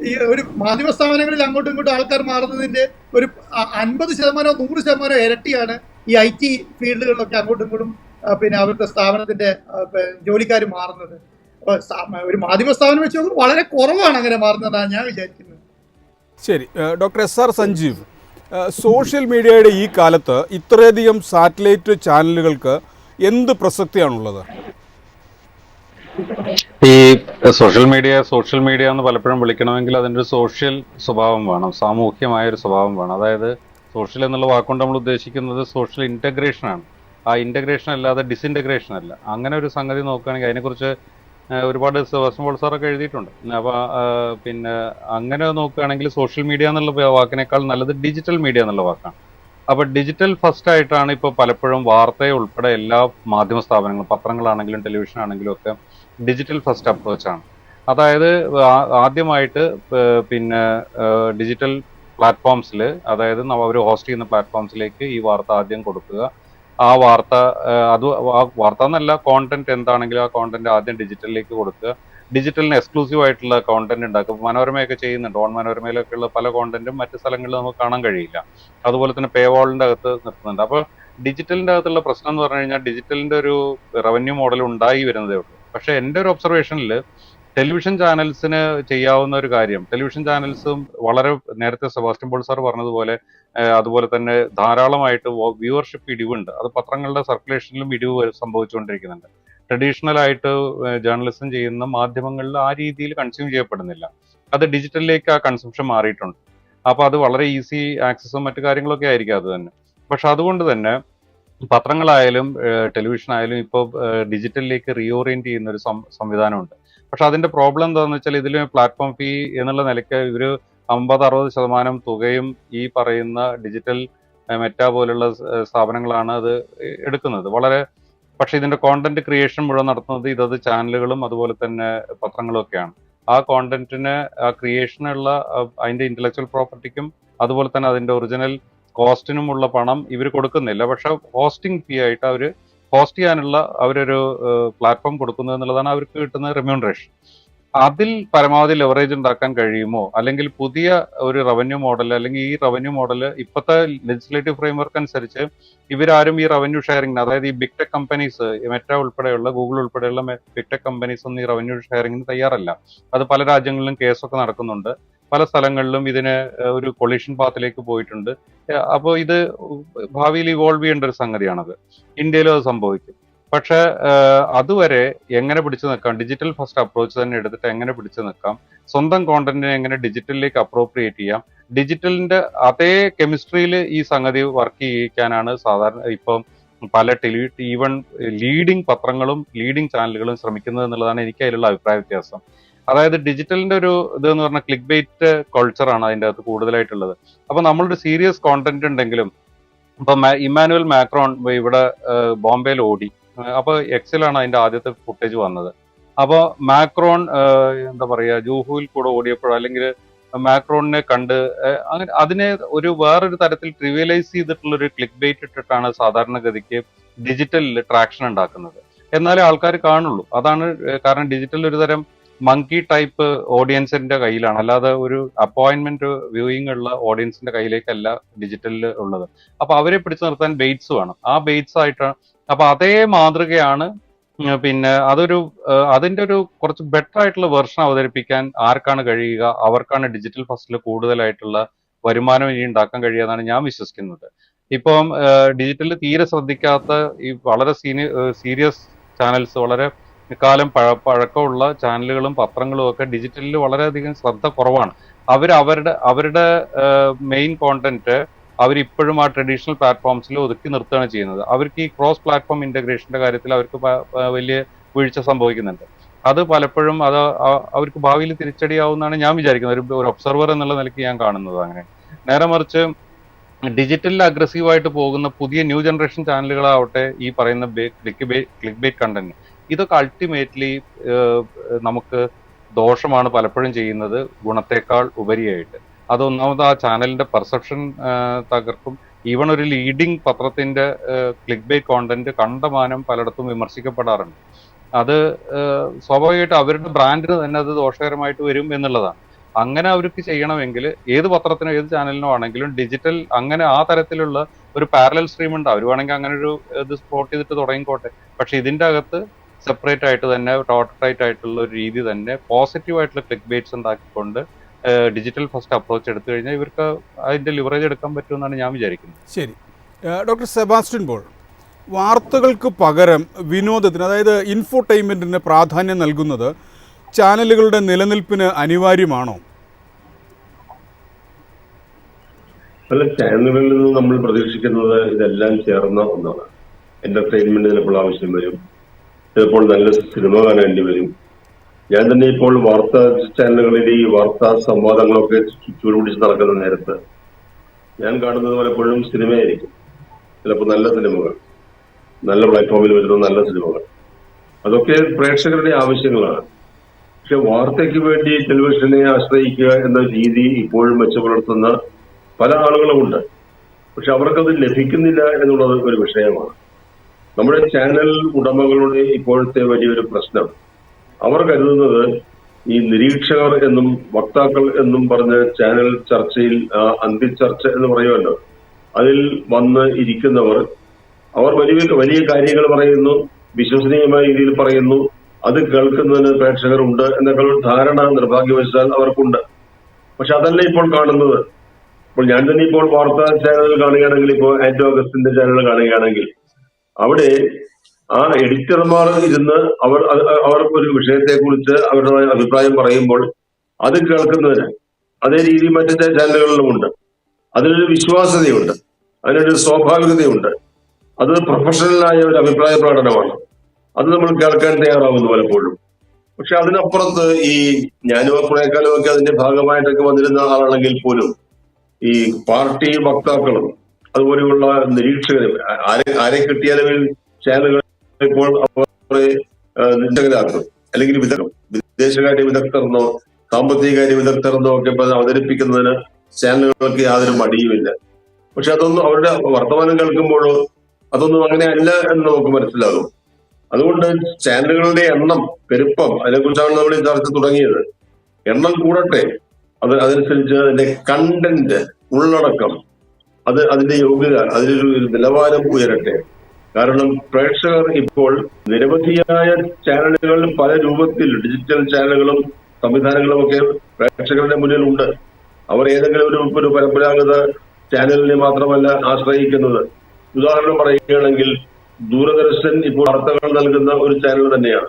ഈ ഒരു മാധ്യമ സ്ഥാപനങ്ങളിൽ അങ്ങോട്ടും ഇങ്ങോട്ടും ആൾക്കാർ മാറുന്നതിന്റെ ഒരു 50% 100% ഇരട്ടിയാണ് ഈ IT ഫീൽഡുകളിലൊക്കെ അങ്ങോട്ടും ഇങ്ങോട്ടും പിന്നെ അവരുടെ സ്ഥാപനത്തിന്റെ ജോലിക്കാർ മാറുന്നത്. അപ്പൊ ഒരു മാധ്യമ സ്ഥാപനം വെച്ച് നോക്കുമ്പോൾ വളരെ കുറവാണ് അങ്ങനെ മാറുന്നതാണ് ഞാൻ വിചാരിക്കുന്നത്. ശരി, ഡോക്ടർ SR സഞ്ജീവ്, സോഷ്യൽ മീഡിയയുടെ ഈ കാലത്ത് ഇത്രയധികം സാറ്റലൈറ്റ് ചാനലുകൾക്ക് എന്ത് പ്രസക്തിയാണുള്ളത്? ഈ സോഷ്യൽ മീഡിയ എന്ന് പലപ്പോഴും വിളിക്കണമെങ്കിൽ അതിൻ്റെ ഒരു സോഷ്യൽ സ്വഭാവം വേണം, സാമൂഹ്യമായ ഒരു സ്വഭാവം വേണം. അതായത് സോഷ്യൽ എന്നുള്ള വാക്കുകൊണ്ട് നമ്മൾ ഉദ്ദേശിക്കുന്നത് സോഷ്യൽ ഇന്റഗ്രേഷൻ ആണ്. ആ ഇന്റഗ്രേഷൻ അല്ലാതെ ഡിസിന്റഗ്രേഷൻ അല്ല. അങ്ങനെ ഒരു സംഗതി നോക്കുകയാണെങ്കിൽ അതിനെക്കുറിച്ച് ഒരുപാട് സെബാസ്റ്റ്യൻ പോൾ സാറൊക്കെ എഴുതിയിട്ടുണ്ട്. അപ്പോൾ പിന്നെ അങ്ങനെ നോക്കുകയാണെങ്കിൽ സോഷ്യൽ മീഡിയ എന്നുള്ള വാക്കിനേക്കാൾ നല്ലത് ഡിജിറ്റൽ മീഡിയ എന്നുള്ള വാക്കാണ്. അപ്പോൾ ഡിജിറ്റൽ ഫസ്റ്റ് ആയിട്ടാണ് ഇപ്പോൾ പലപ്പോഴും വാർത്തയെ ഉൾപ്പെടെ എല്ലാ മാധ്യമ സ്ഥാപനങ്ങളും, പത്രങ്ങളാണെങ്കിലും ടെലിവിഷൻ ആണെങ്കിലും ഒക്കെ ഡിജിറ്റൽ ഫസ്റ്റ് അപ്രോച്ചാണ്. അതായത് ആദ്യമായിട്ട് പിന്നെ ഡിജിറ്റൽ പ്ലാറ്റ്ഫോംസിൽ, അതായത് അവർ ഹോസ്റ്റ് ചെയ്യുന്ന പ്ലാറ്റ്ഫോംസിലേക്ക് ഈ വാർത്ത ആദ്യം കൊടുക്കുക. ആ വാർത്ത ആ വാർത്ത എന്നല്ല, കോണ്ടന്റ് എന്താണെങ്കിലും ആ കോണ്ടന്റ് ആദ്യം ഡിജിറ്റലിലേക്ക് കൊടുക്കുക. ഡിജിറ്റലിന് എക്സ്ക്ലൂസീവ് ആയിട്ടുള്ള കോണ്ടന്റ് ഉണ്ടാക്കും. മനോരമയൊക്കെ ചെയ്യുന്നുണ്ട്. ഓൺ മനോരമയിലൊക്കെ ഉള്ള പല കോണ്ടന്റും മറ്റു സ്ഥലങ്ങളിൽ നമുക്ക് കാണാൻ കഴിയില്ല. അതുപോലെ തന്നെ പേ വാളിന്റെ അകത്ത് നിർത്തുന്നുണ്ട്. അപ്പോൾ ഡിജിറ്റലിന്റെ അകത്തുള്ള പ്രശ്നം എന്ന് പറഞ്ഞു കഴിഞ്ഞാൽ ഡിജിറ്റലിന്റെ ഒരു റവന്യൂ മോഡൽ ഉണ്ടായി വരുന്നതേ ഉള്ളൂ. പക്ഷെ എൻ്റെ ഒരു ഒബ്സർവേഷനിൽ ടെലിവിഷൻ ചാനൽസിന് ചെയ്യാവുന്ന ഒരു കാര്യം, ടെലിവിഷൻ ചാനൽസും വളരെ നേരത്തെ സെബാസ്റ്റ്യൻ പോൾ സാർ പറഞ്ഞതുപോലെ അതുപോലെ തന്നെ ധാരാളമായിട്ട് വ്യൂവർഷിപ്പ് ഇടിവുണ്ട്. അത് പത്രങ്ങളുടെ സർക്കുലേഷനിലും ഇടിവ് സംഭവിച്ചുകൊണ്ടിരിക്കുന്നുണ്ട്. ട്രഡീഷണൽ ആയിട്ട് ജേർണലിസം ചെയ്യുന്ന മാധ്യമങ്ങളിൽ ആ രീതിയിൽ കൺസ്യൂം ചെയ്യപ്പെടുന്നില്ല. അത് ഡിജിറ്റലിലേക്ക് ആ കൺസംഷൻ മാറിയിട്ടുണ്ട്. അപ്പോൾ അത് വളരെ ഈസി ആക്സസും മറ്റു കാര്യങ്ങളൊക്കെ ആയിരിക്കും അത് തന്നെ. പക്ഷെ അതുകൊണ്ട് തന്നെ പത്രങ്ങളായാലും ടെലിവിഷൻ ആയാലും ഇപ്പോൾ ഡിജിറ്റലിലേക്ക് റീഓറിയന്റ് ചെയ്യുന്ന ഒരു സംവിധാനമുണ്ട്. പക്ഷെ അതിന്റെ പ്രോബ്ലം എന്താണെന്ന് വെച്ചാൽ ഇതിൽ പ്ലാറ്റ്ഫോം ഫീ എന്നുള്ള നിലയ്ക്ക് ഇവർ 50-60% തുകയും ഈ പറയുന്ന ഡിജിറ്റൽ മെറ്റ പോലുള്ള സ്ഥാപനങ്ങളാണ് അത് എടുക്കുന്നത്. പക്ഷെ ഇതിന്റെ കോണ്ടന്റ് ക്രിയേഷൻ മുഴുവൻ നടത്തുന്നത് ഇതത് ചാനലുകളും അതുപോലെ തന്നെ പത്രങ്ങളും ഒക്കെയാണ്. ആ കോണ്ടന്റിന്, ആ ക്രിയേഷനുള്ള അതിന്റെ ഇന്റലക്ച്വൽ പ്രോപ്പർട്ടിക്കും അതുപോലെ തന്നെ അതിന്റെ ഒറിജിനൽ കോസ്റ്റിനുമുള്ള പണം ഇവർ കൊടുക്കുന്നില്ല. പക്ഷെ ഹോസ്റ്റിംഗ് ഫീ ആയിട്ട് അവർ ഹോസ്റ്റ് ചെയ്യാനുള്ള അവരൊരു പ്ലാറ്റ്ഫോം കൊടുക്കുന്നു എന്നുള്ളതാണ് അവർക്ക് കിട്ടുന്ന റെമ്യൂണറേഷൻ. അതിൽ പരമാവധി ലെവറേജ് ഉണ്ടാക്കാൻ കഴിയുമോ, അല്ലെങ്കിൽ പുതിയ ഒരു റവന്യൂ മോഡൽ, അല്ലെങ്കിൽ ഈ റവന്യൂ മോഡൽ ഇപ്പോഴത്തെ ലെജിസ്ലേറ്റീവ് ഫ്രെയിംവർക്ക് അനുസരിച്ച് ഇവരാരും ഈ റവന്യൂ ഷെയറിംഗ്, അതായത് ഈ ബിഗ് ടെക് കമ്പനീസ്, മെറ്റ ഉൾപ്പെടെയുള്ള, ഗൂഗിൾ ഉൾപ്പെടെയുള്ള ബിഗ് ടെക് കമ്പനീസ് ഒന്നും ഈ റവന്യൂ ഷെയറിംഗിന് തയ്യാറല്ല. അത് പല രാജ്യങ്ങളിലും കേസൊക്കെ നടക്കുന്നുണ്ട്. പല സ്ഥലങ്ങളിലും ഇതിന് ഒരു കൊളീഷൻ പാത്തിലേക്ക് പോയിട്ടുണ്ട്. അപ്പോൾ ഇത് ഭാവിയിൽ ഇവോൾവ് ചെയ്യേണ്ട ഒരു സംഗതിയാണത്. ഇന്ത്യയിലും അത് സംഭവിക്കും. പക്ഷെ അതുവരെ എങ്ങനെ പിടിച്ചു നിൽക്കാം, ഡിജിറ്റൽ ഫസ്റ്റ് അപ്രോച്ച് തന്നെ എടുത്തിട്ട് എങ്ങനെ പിടിച്ചു നിൽക്കാം, സ്വന്തം കോണ്ടന്റിനെ എങ്ങനെ ഡിജിറ്റലിലേക്ക് അപ്രോപ്രിയേറ്റ് ചെയ്യാം, ഡിജിറ്റലിന്റെ അതേ കെമിസ്ട്രിയിൽ ഈ സംഗതി വർക്ക് ചെയ്യിക്കാനാണ് സാധാരണ ഇപ്പം പല ഈവൻ ലീഡിംഗ് പത്രങ്ങളും ലീഡിംഗ് ചാനലുകളും ശ്രമിക്കുന്നത് എന്നുള്ളതാണ് എനിക്ക് അതിലുള്ള അഭിപ്രായ വ്യത്യാസം. അതായത് ഡിജിറ്റലിന്റെ ഒരു ഇതെന്ന് പറഞ്ഞാൽ ക്ലിക്ക് ബെയ്റ്റ് കൾച്ചറാണ് അതിൻ്റെ അകത്ത് കൂടുതലായിട്ടുള്ളത്. അപ്പൊ നമ്മളൊരു സീരിയസ് കോണ്ടന്റ് ഉണ്ടെങ്കിലും, ഇപ്പൊ ഇമ്മാനുവൽ മാക്രോൺ ഇവിടെ ബോംബെയിൽ ഓടി, അപ്പൊ എക്സിലാണ് അതിന്റെ ആദ്യത്തെ ഫുട്ടേജ് വന്നത്. അപ്പൊ മാക്രോൺ എന്താ പറയാ ജൂഹുവിൽ കൂടെ ഓടിയപ്പോഴോ അല്ലെങ്കിൽ മാക്രോണിനെ കണ്ട് അങ്ങനെ അതിനെ ഒരു വേറൊരു തരത്തിൽ ട്രിവിയലൈസ് ചെയ്തിട്ടുള്ള ഒരു ക്ലിക്ക് ബെയ്റ്റ് ഇട്ടിട്ടാണ് സാധാരണഗതിക്ക് ഡിജിറ്റലിൽ ട്രാക്ഷൻ ഉണ്ടാക്കുന്നത്. എന്നാലേ ആൾക്കാർ കാണുള്ളൂ. അതാണ് കാരണം ഡിജിറ്റൽ ഒരു തരം മങ്കി ടൈപ്പ് ഓഡിയൻസിന്റെ കയ്യിലാണ്, അല്ലാതെ ഒരു അപ്പോയിന്റ്മെന്റ് വ്യൂയിങ് ഉള്ള ഓഡിയൻസിന്റെ കയ്യിലേക്കല്ല ഡിജിറ്റലിൽ ഉള്ളത്. അപ്പൊ അവരെ പിടിച്ചു നിർത്താൻ ബെയ്റ്റ്സ് വേണം. ആ ബെയ്റ്റ്സ് ആയിട്ടാണ്. അപ്പൊ അതേ മാതൃകയാണ് പിന്നെ അതിന്റെ ഒരു കുറച്ച് ബെറ്റർ ആയിട്ടുള്ള വെർഷൻ അവതരിപ്പിക്കാൻ ആർക്കാണ് കഴിയുക, അവർക്കാണ് ഡിജിറ്റൽ ഫസ്റ്റിൽ കൂടുതലായിട്ടുള്ള വരുമാനം ഇനി ഉണ്ടാക്കാൻ കഴിയുക ഞാൻ വിശ്വസിക്കുന്നത്. ഇപ്പം ഡിജിറ്റലിൽ തീരെ ശ്രദ്ധിക്കാത്ത ഈ വളരെ സീരിയസ് ചാനൽസ്, വളരെ കാലം പഴക്കമുള്ള ചാനലുകളും പത്രങ്ങളും ഒക്കെ ഡിജിറ്റലിൽ വളരെയധികം ശ്രദ്ധ കുറവാണ്. അവരുടെ മെയിൻ കോണ്ടന്റ് അവരിപ്പോഴും ആ ട്രഡീഷണൽ പ്ലാറ്റ്ഫോംസിൽ ഒതുക്കി നിർത്തുകയാണ് ചെയ്യുന്നത്. അവർക്ക് ഈ ക്രോസ് പ്ലാറ്റ്ഫോം ഇന്റഗ്രേഷന്റെ കാര്യത്തിൽ അവർക്ക് വലിയ വീഴ്ച സംഭവിക്കുന്നുണ്ട്. അത് പലപ്പോഴും അവർക്ക് ഭാവിയിൽ തിരിച്ചടിയാവുമെന്നാണ് ഞാൻ വിചാരിക്കുന്നത്. ഒരു ഒബ്സർവർ എന്നുള്ള നിലയ്ക്ക് ഞാൻ കാണുന്നത് അങ്ങനെ. നേരെ മറിച്ച് ഡിജിറ്റലിൽ അഗ്രസീവായിട്ട് പോകുന്ന പുതിയ ന്യൂ ജനറേഷൻ ചാനലുകളാവട്ടെ, ഈ പറയുന്ന ക്ലിക്ക് ബേറ്റ് കണ്ടന്റ്, ഇതൊക്കെ അൾട്ടിമേറ്റ്ലി നമുക്ക് ദോഷമാണ് പലപ്പോഴും ചെയ്യുന്നത് ഗുണത്തെക്കാൾ ഉപരിയായിട്ട്. അതൊന്നാമത് ആ ചാനലിന്റെ പെർസെപ്ഷൻ തകർക്കും. ഈവൺ ഒരു ലീഡിംഗ് പത്രത്തിന്റെ ക്ലിക്ക് ബേറ്റ് കോണ്ടന്റ് കണ്ടമാനം പലയിടത്തും വിമർശിക്കപ്പെടാറുണ്ട്. അത് സ്വാഭാവികമായിട്ട് അവരുടെ ബ്രാൻഡിന് തന്നെ അത് ദോഷകരമായിട്ട് വരും എന്നുള്ളതാണ്. അങ്ങനെ അവർക്ക് ചെയ്യണമെങ്കിൽ ഏത് പത്രത്തിനോ ഏത് ചാനലിനോ ആണെങ്കിലും ഡിജിറ്റൽ അങ്ങനെ ആ തരത്തിലുള്ള ഒരു പാരലൽ സ്ട്രീം ഉണ്ട്. അവർ വേണമെങ്കിൽ അങ്ങനെ ഒരു ഇത് സ്പോട്ട് ചെയ്തിട്ട് തുടങ്ങിക്കോട്ടെ. പക്ഷെ ഇതിന്റെ അകത്ത് സെപ്പറേറ്റ് ആയിട്ട് തന്നെ ടോട്ടറൈറ്റ് ആയിട്ടുള്ള ഒരു രീതി തന്നെ പോസിറ്റീവ് ആയിട്ടുള്ള ക്ലിക്ക് ബേറ്റ്സ് ഉണ്ടാക്കിക്കൊണ്ട് ഡിജിറ്റൽ ഫസ്റ്റ് അപ്രോച്ച് എടുത്തു കഴിഞ്ഞാൽ ഇവർക്ക് അതിന്റെ ലിവറേജ് എടുക്കാൻ പറ്റുമെന്നാണ് ഞാൻ വിചാരിക്കുന്നത്. ശരി, ഡോക്ടർ സെബാസ്റ്റ്യൻ പോൾ, വാർത്തകൾക്ക് പകരം വിനോദത്തിന്, അതായത് ഇൻഫോടൈൻമെന്റിന് പ്രാധാന്യം നൽകുന്നത് ചാനലുകളുടെ നിലനിൽപ്പിന് അനിവാര്യമാണോ? പല ചാനലുകളിൽ നിന്ന് നമ്മൾ പ്രതീക്ഷിക്കുന്നത് ഇതെല്ലാം ചേർന്ന ഒന്നാണ്. എന്റർടൈൻമെന്റ് ചിലപ്പോൾ ആവശ്യം വരും, ചിലപ്പോൾ നല്ല സിനിമ കാണേണ്ടി വരും. ഞാൻ തന്നെ ഇപ്പോൾ വാർത്താ ചാനലുകളിൽ ഈ വാർത്താ സംവാദങ്ങളൊക്കെ ചുരുപിടിച്ച് നടക്കുന്ന നേരത്ത് ഞാൻ കാണുന്നത് പലപ്പോഴും സിനിമയായിരിക്കും. ചിലപ്പോൾ നല്ല സിനിമകൾ, നല്ല പ്ലാറ്റ്ഫോമിൽ വരുന്ന നല്ല സിനിമകൾ. അതൊക്കെ പ്രേക്ഷകരുടെ ആവശ്യങ്ങളാണ്. പക്ഷെ വാർത്തയ്ക്ക് വേണ്ടി ടെലിവിഷനെ ആശ്രയിക്കുക എന്ന രീതി ഇപ്പോഴും വെച്ച് പുലർത്തുന്ന പല ആളുകളുമുണ്ട്. പക്ഷെ അവർക്കത് ലഭിക്കുന്നില്ല എന്നുള്ളത് ഒരു വിഷയമാണ്. നമ്മുടെ ചാനൽ ഉടമകളുടെ ഇപ്പോഴത്തെ വലിയൊരു പ്രശ്നം, അവർ കരുതുന്നത് ഈ നിരീക്ഷകർ എന്നും വക്താക്കൾ എന്നും പറഞ്ഞ ചാനൽ ചർച്ചയിൽ അന്തിച്ചർച്ച എന്ന് പറയുമല്ലോ, അതിൽ വന്ന് ഇരിക്കുന്നവർ അവർ വലിയ വലിയ കാര്യങ്ങൾ പറയുന്നു, വിശ്വസനീയമായ രീതിയിൽ പറയുന്നു, അത് കേൾക്കുന്നതിന് പ്രേക്ഷകരുണ്ട് എന്നൊക്കെ ഒരു ധാരണ നിർഭാഗ്യവശാൽ അവർക്കുണ്ട്. പക്ഷെ അതല്ല ഇപ്പോൾ കാണുന്നത്. ഇപ്പോൾ ഞാൻ തന്നെ ഇപ്പോൾ വാർത്താ ചാനൽ കാണുകയാണെങ്കിൽ, ഇപ്പോൾ ആന്റോ അഗസ്റ്റിന്റെ ചാനൽ കാണുകയാണെങ്കിൽ, അവിടെ ആ എഡിറ്റർമാർ ഇരുന്ന് അവർ ഒരു വിഷയത്തെക്കുറിച്ച് അവരുടെ അഭിപ്രായം പറയുമ്പോൾ അത് കേൾക്കുന്നതിന് അതേ രീതി മറ്റു ചാനലുകളിലുമുണ്ട്. അതിനൊരു വിശ്വാസ്യതയുണ്ട്, അതിനൊരു സ്വാഭാവികതയുണ്ട്. അത് പ്രൊഫഷണലായ ഒരു അഭിപ്രായ പ്രകടനമാണ്. അത് നമ്മൾ കേൾക്കാൻ തയ്യാറാവുന്നു പലപ്പോഴും. പക്ഷെ അതിനപ്പുറത്ത് ഈ ഞാനും കുറേക്കാലമൊക്കെ അതിന്റെ ഭാഗമായിട്ടൊക്കെ വന്നിരുന്ന ആളാണെങ്കിൽ പോലും ഈ പാർട്ടി വക്താക്കളും അതുപോലെയുള്ള നിരീക്ഷകരും ആരെ കിട്ടിയാലും ചാനലുകൾ ഇപ്പോൾ അവരെ നിരീക്ഷകരാക്കും, അല്ലെങ്കിൽ വിദേശകാര്യ വിദഗ്ധർന്നോ സാമ്പത്തികകാര്യ വിദഗ്ധർന്നോ ഒക്കെ അവതരിപ്പിക്കുന്നതിന് ചാനലുകൾക്ക് യാതൊരു മടിയുമില്ല. പക്ഷെ അതൊന്നും അവരുടെ വർത്തമാനം കേൾക്കുമ്പോഴോ അതൊന്നും അങ്ങനെ അല്ല എന്ന് നമുക്ക് മനസ്സിലാകും. അതുകൊണ്ട് ചാനലുകളുടെ എണ്ണം, പെരുപ്പം, അതിനെക്കുറിച്ചാണ് നമ്മൾ ഈ ചർച്ച തുടങ്ങിയത്. എണ്ണം കൂടട്ടെ, അതനുസരിച്ച് അതിന്റെ കണ്ടന്റ്, ഉള്ളടക്കം, അതിന്റെ യോഗ്യത, അതിലൊരു നിലവാരം ഉയരട്ടെ. കാരണം പ്രേക്ഷകർ ഇപ്പോൾ നിരവധിയായ ചാനലുകൾ പല രൂപത്തിൽ, ഡിജിറ്റൽ ചാനലുകളും സംവിധാനങ്ങളും ഒക്കെ പ്രേക്ഷകരുടെ മുന്നിലുണ്ട്. അവർ ഏതെങ്കിലും ഒരു പരമ്പരാഗത ചാനലിനെ മാത്രമല്ല ആശ്രയിക്കുന്നത്. ഉദാഹരണം പറയുകയാണെങ്കിൽ ദൂരദർശൻ ഇപ്പോൾ വാർത്തകൾ നൽകുന്ന ഒരു ചാനൽ തന്നെയാണ്.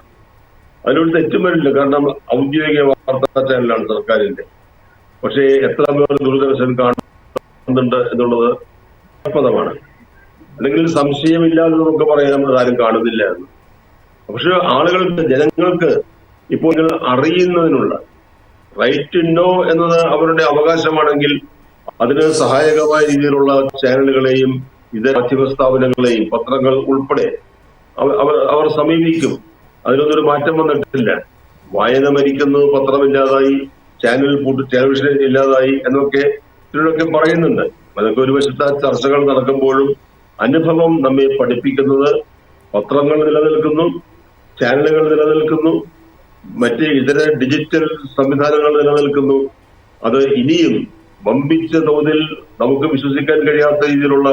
അതിലൊരു തെറ്റും വരില്ല, കാരണം ഔദ്യോഗിക വാർത്താ ചാനലാണ് സർക്കാരിന്റെ. പക്ഷേ എത്ര പേർ ദൂരദർശൻ കാണുന്നുണ്ട് എന്നുള്ളത് പദമാണ്. അല്ലെങ്കിൽ സംശയമില്ലാതെ നമുക്ക് പറയാം അതാരും കാണുന്നില്ല എന്ന്. പക്ഷെ ആളുകൾക്ക്, ജനങ്ങൾക്ക് ഇപ്പോൾ അറിയുന്നതിനുള്ള റൈറ്റ് ടു നോ എന്നത് അവരുടെ അവകാശമാണെങ്കിൽ അതിന് സഹായകമായ രീതിയിലുള്ള ചാനലുകളെയും ഇതര മാധ്യമ സ്ഥാപനങ്ങളെയും പത്രങ്ങൾ ഉൾപ്പെടെ അവർ സമീപിക്കും. അതിനൊന്നൊരു മാറ്റം വന്നിട്ടില്ല. വായന മരിക്കുന്നു, പത്രമില്ലാതായി, ടെലിവിഷൻ ഇല്ലാതായി എന്നൊക്കെ ഇതിലൊക്കെ പറയുന്നുണ്ട്. അതൊക്കെ ഒരു വശത്ത് ചർച്ചകൾ നടക്കുമ്പോഴും അനുഭവം നമ്മെ പഠിപ്പിക്കുന്നത് പത്രങ്ങൾ നിലനിൽക്കുന്നു, ചാനലുകൾ നിലനിൽക്കുന്നു, മറ്റ് ഇതര ഡിജിറ്റൽ സംവിധാനങ്ങൾ നിലനിൽക്കുന്നു. അത് ഇനിയും വമ്പിച്ച തോതിൽ നമുക്ക് വിശ്വസിക്കാൻ കഴിയാത്ത രീതിയിലുള്ള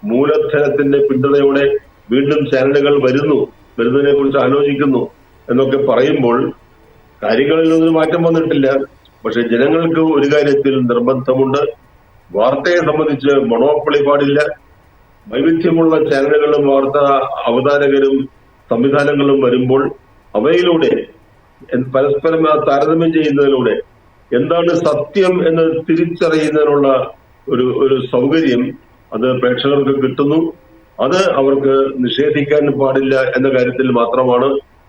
മൂലധനത്തിന്റെ പിന്തുണയോടെ വീണ്ടും ചാനലുകൾ വരുന്നതിനെ കുറിച്ച് ആലോചിക്കുന്നു എന്നൊക്കെ പറയുമ്പോൾ കാര്യങ്ങളിലൊന്നും മാറ്റം വന്നിട്ടില്ല. പക്ഷെ ജനങ്ങൾക്ക് ഒരു കാര്യത്തിൽ നിർബന്ധമുണ്ട്. വാർത്തയെ സംബന്ധിച്ച് മൊണോപ്പൊളി പാടില്ല. വൈവിധ്യമുള്ള ചാനലുകളും വാർത്താ അവതാരകരും സംവിധാനങ്ങളും വരുമ്പോൾ അവയിലൂടെ പരസ്പരം താരതമ്യം ചെയ്യുന്നതിലൂടെ എന്താണ് സത്യം എന്ന് തിരിച്ചറിയുന്നതിനുള്ള ഒരു സൗകര്യം അത് പ്രേക്ഷകർക്ക് കിട്ടുന്നു. അത് അവർക്ക് നിഷേധിക്കാൻ പാടില്ല എന്ന കാര്യത്തിൽ മാത്രമാണ്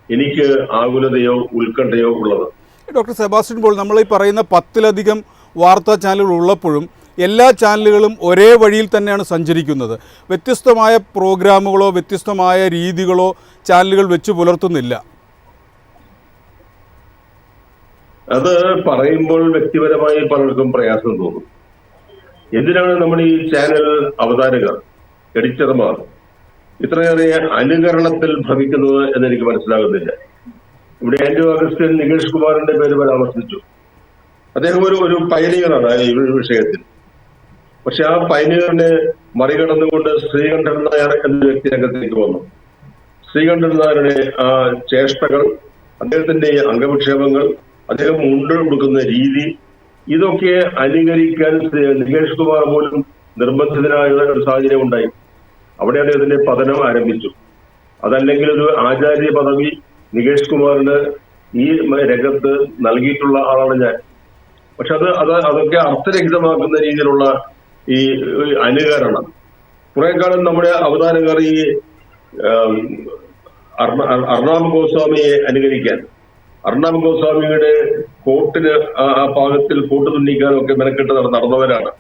എനിക്ക് ആകുലതയോ ഉത്കണ്ഠയോ ഉള്ളത്. ഡോക്ടർ സെബാസ്റ്റ്യൻ പോൾ, നമ്മൾ ഈ പറയുന്ന 10-ലധികം വാർത്താ ചാനലുകൾ ഉള്ളപ്പോഴും എല്ലാ ചാനലുകളും ഒരേ വഴിയിൽ തന്നെയാണ് സഞ്ചരിക്കുന്നത്. വ്യത്യസ്തമായ പ്രോഗ്രാമുകളോ വ്യത്യസ്തമായ രീതികളോ ചാനലുകൾ വെച്ച് പുലർത്തുന്നില്ല. അത് പറയുമ്പോൾ വ്യക്തിപരമായി പലർക്കും പ്രയാസം തോന്നും. എന്തിനാണ് നമ്മൾ ഈ ചാനൽ അവതാരകർ, എഡിറ്റർമാർ ഇത്രയേറെ അനുകരണത്തിൽ ഭവിക്കുന്നത് എന്നെനിക്ക് മനസ്സിലാകുന്നില്ല. ഇവിടെ ആന്റോ അഗസ്റ്റിൻ നികേഷ് കുമാറിന്റെ പേര് പരാമർശിച്ചു. അദ്ദേഹം ഒരു പയനിയറാണ് ഈ വിഷയത്തിൽ. പക്ഷെ ആ പയനിയറിനെ മറികടന്നുകൊണ്ട് ശ്രീകണ്ഠൻ നായർ എന്ന വ്യക്തി രംഗത്തേക്ക് വന്നു. ശ്രീകണ്ഠൻ നായരുടെ ആ ചേഷ്ടകൾ, അദ്ദേഹത്തിന്റെ അംഗവിക്ഷേപങ്ങൾ, അദ്ദേഹം മുണ്ട് കൊടുക്കുന്ന രീതി, ഇതൊക്കെ അനുകരിക്കാൻ നികേഷ് കുമാർ പോലും നിർബന്ധിതനായ ഒരു സാഹചര്യം ഉണ്ടായി. അവിടെ അദ്ദേഹത്തിന്റെ പതനം ആരംഭിച്ചു. അതല്ലെങ്കിൽ ഒരു ആചാര്യ പദവി നികേഷ് കുമാറിന് ഈ രംഗത്ത് നൽകിയിട്ടുള്ള ആളാണ് ഞാൻ. പക്ഷെ അതൊക്കെ അർത്ഥരഹിതമാക്കുന്ന രീതിയിലുള്ള ഈ അനുകരണം കുറെ കാലം നമ്മുടെ അവതാരകർ ഈ അർണാബ് ഗോസ്വാമിയെ അനുകരിക്കാൻ, അർണാബ് ഗോസ്വാമിയുടെ കോട്ടിന് ആ പാകത്തിൽ കോട്ട് തുന്നിക്കാനൊക്കെ മെനക്കെട്ട് നടന്നവരാണ്.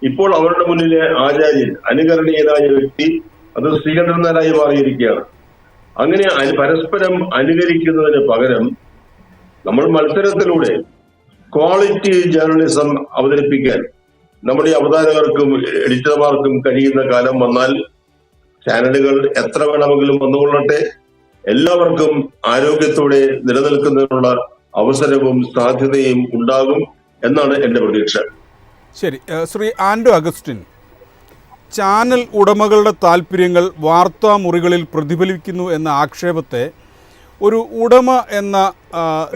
ഇപ്പോൾ അവരുടെ മുന്നിലെ ആചാര്യൻ, അനുകരണീയനായ വ്യക്തി അത് ശ്രീകണ്ഠൻ നായരായി മാറിയിരിക്കുകയാണ്. അങ്ങനെ പരസ്പരം അനുകരിക്കുന്നതിന് പകരം നമ്മൾ മത്സരത്തിലൂടെ ക്വാളിറ്റി ജേർണലിസം അവതരിപ്പിക്കാൻ നമ്മുടെ അവതാരകർക്കും എഡിറ്റർമാർക്കും കഴിയുന്ന കാലം വന്നാൽ ചാനലുകൾ എത്ര വേണമെങ്കിലും വന്നുകൊള്ളട്ടെ, എല്ലാവർക്കും ആരോഗ്യത്തോടെ നിലനിൽക്കുന്നതിനുള്ള അവസരവും സാധ്യതയും ഉണ്ടാകും എന്നാണ് എൻ്റെ പ്രതീക്ഷ. ശരി, ശ്രീ ആൻഡോ അഗസ്റ്റിൻ, ചാനൽ ഉടമകളുടെ താല്പര്യങ്ങൾ വാർത്താ മുറികളിൽ പ്രതിഫലിക്കുന്നു എന്ന ആക്ഷേപത്തെ ഒരു ഉടമ എന്ന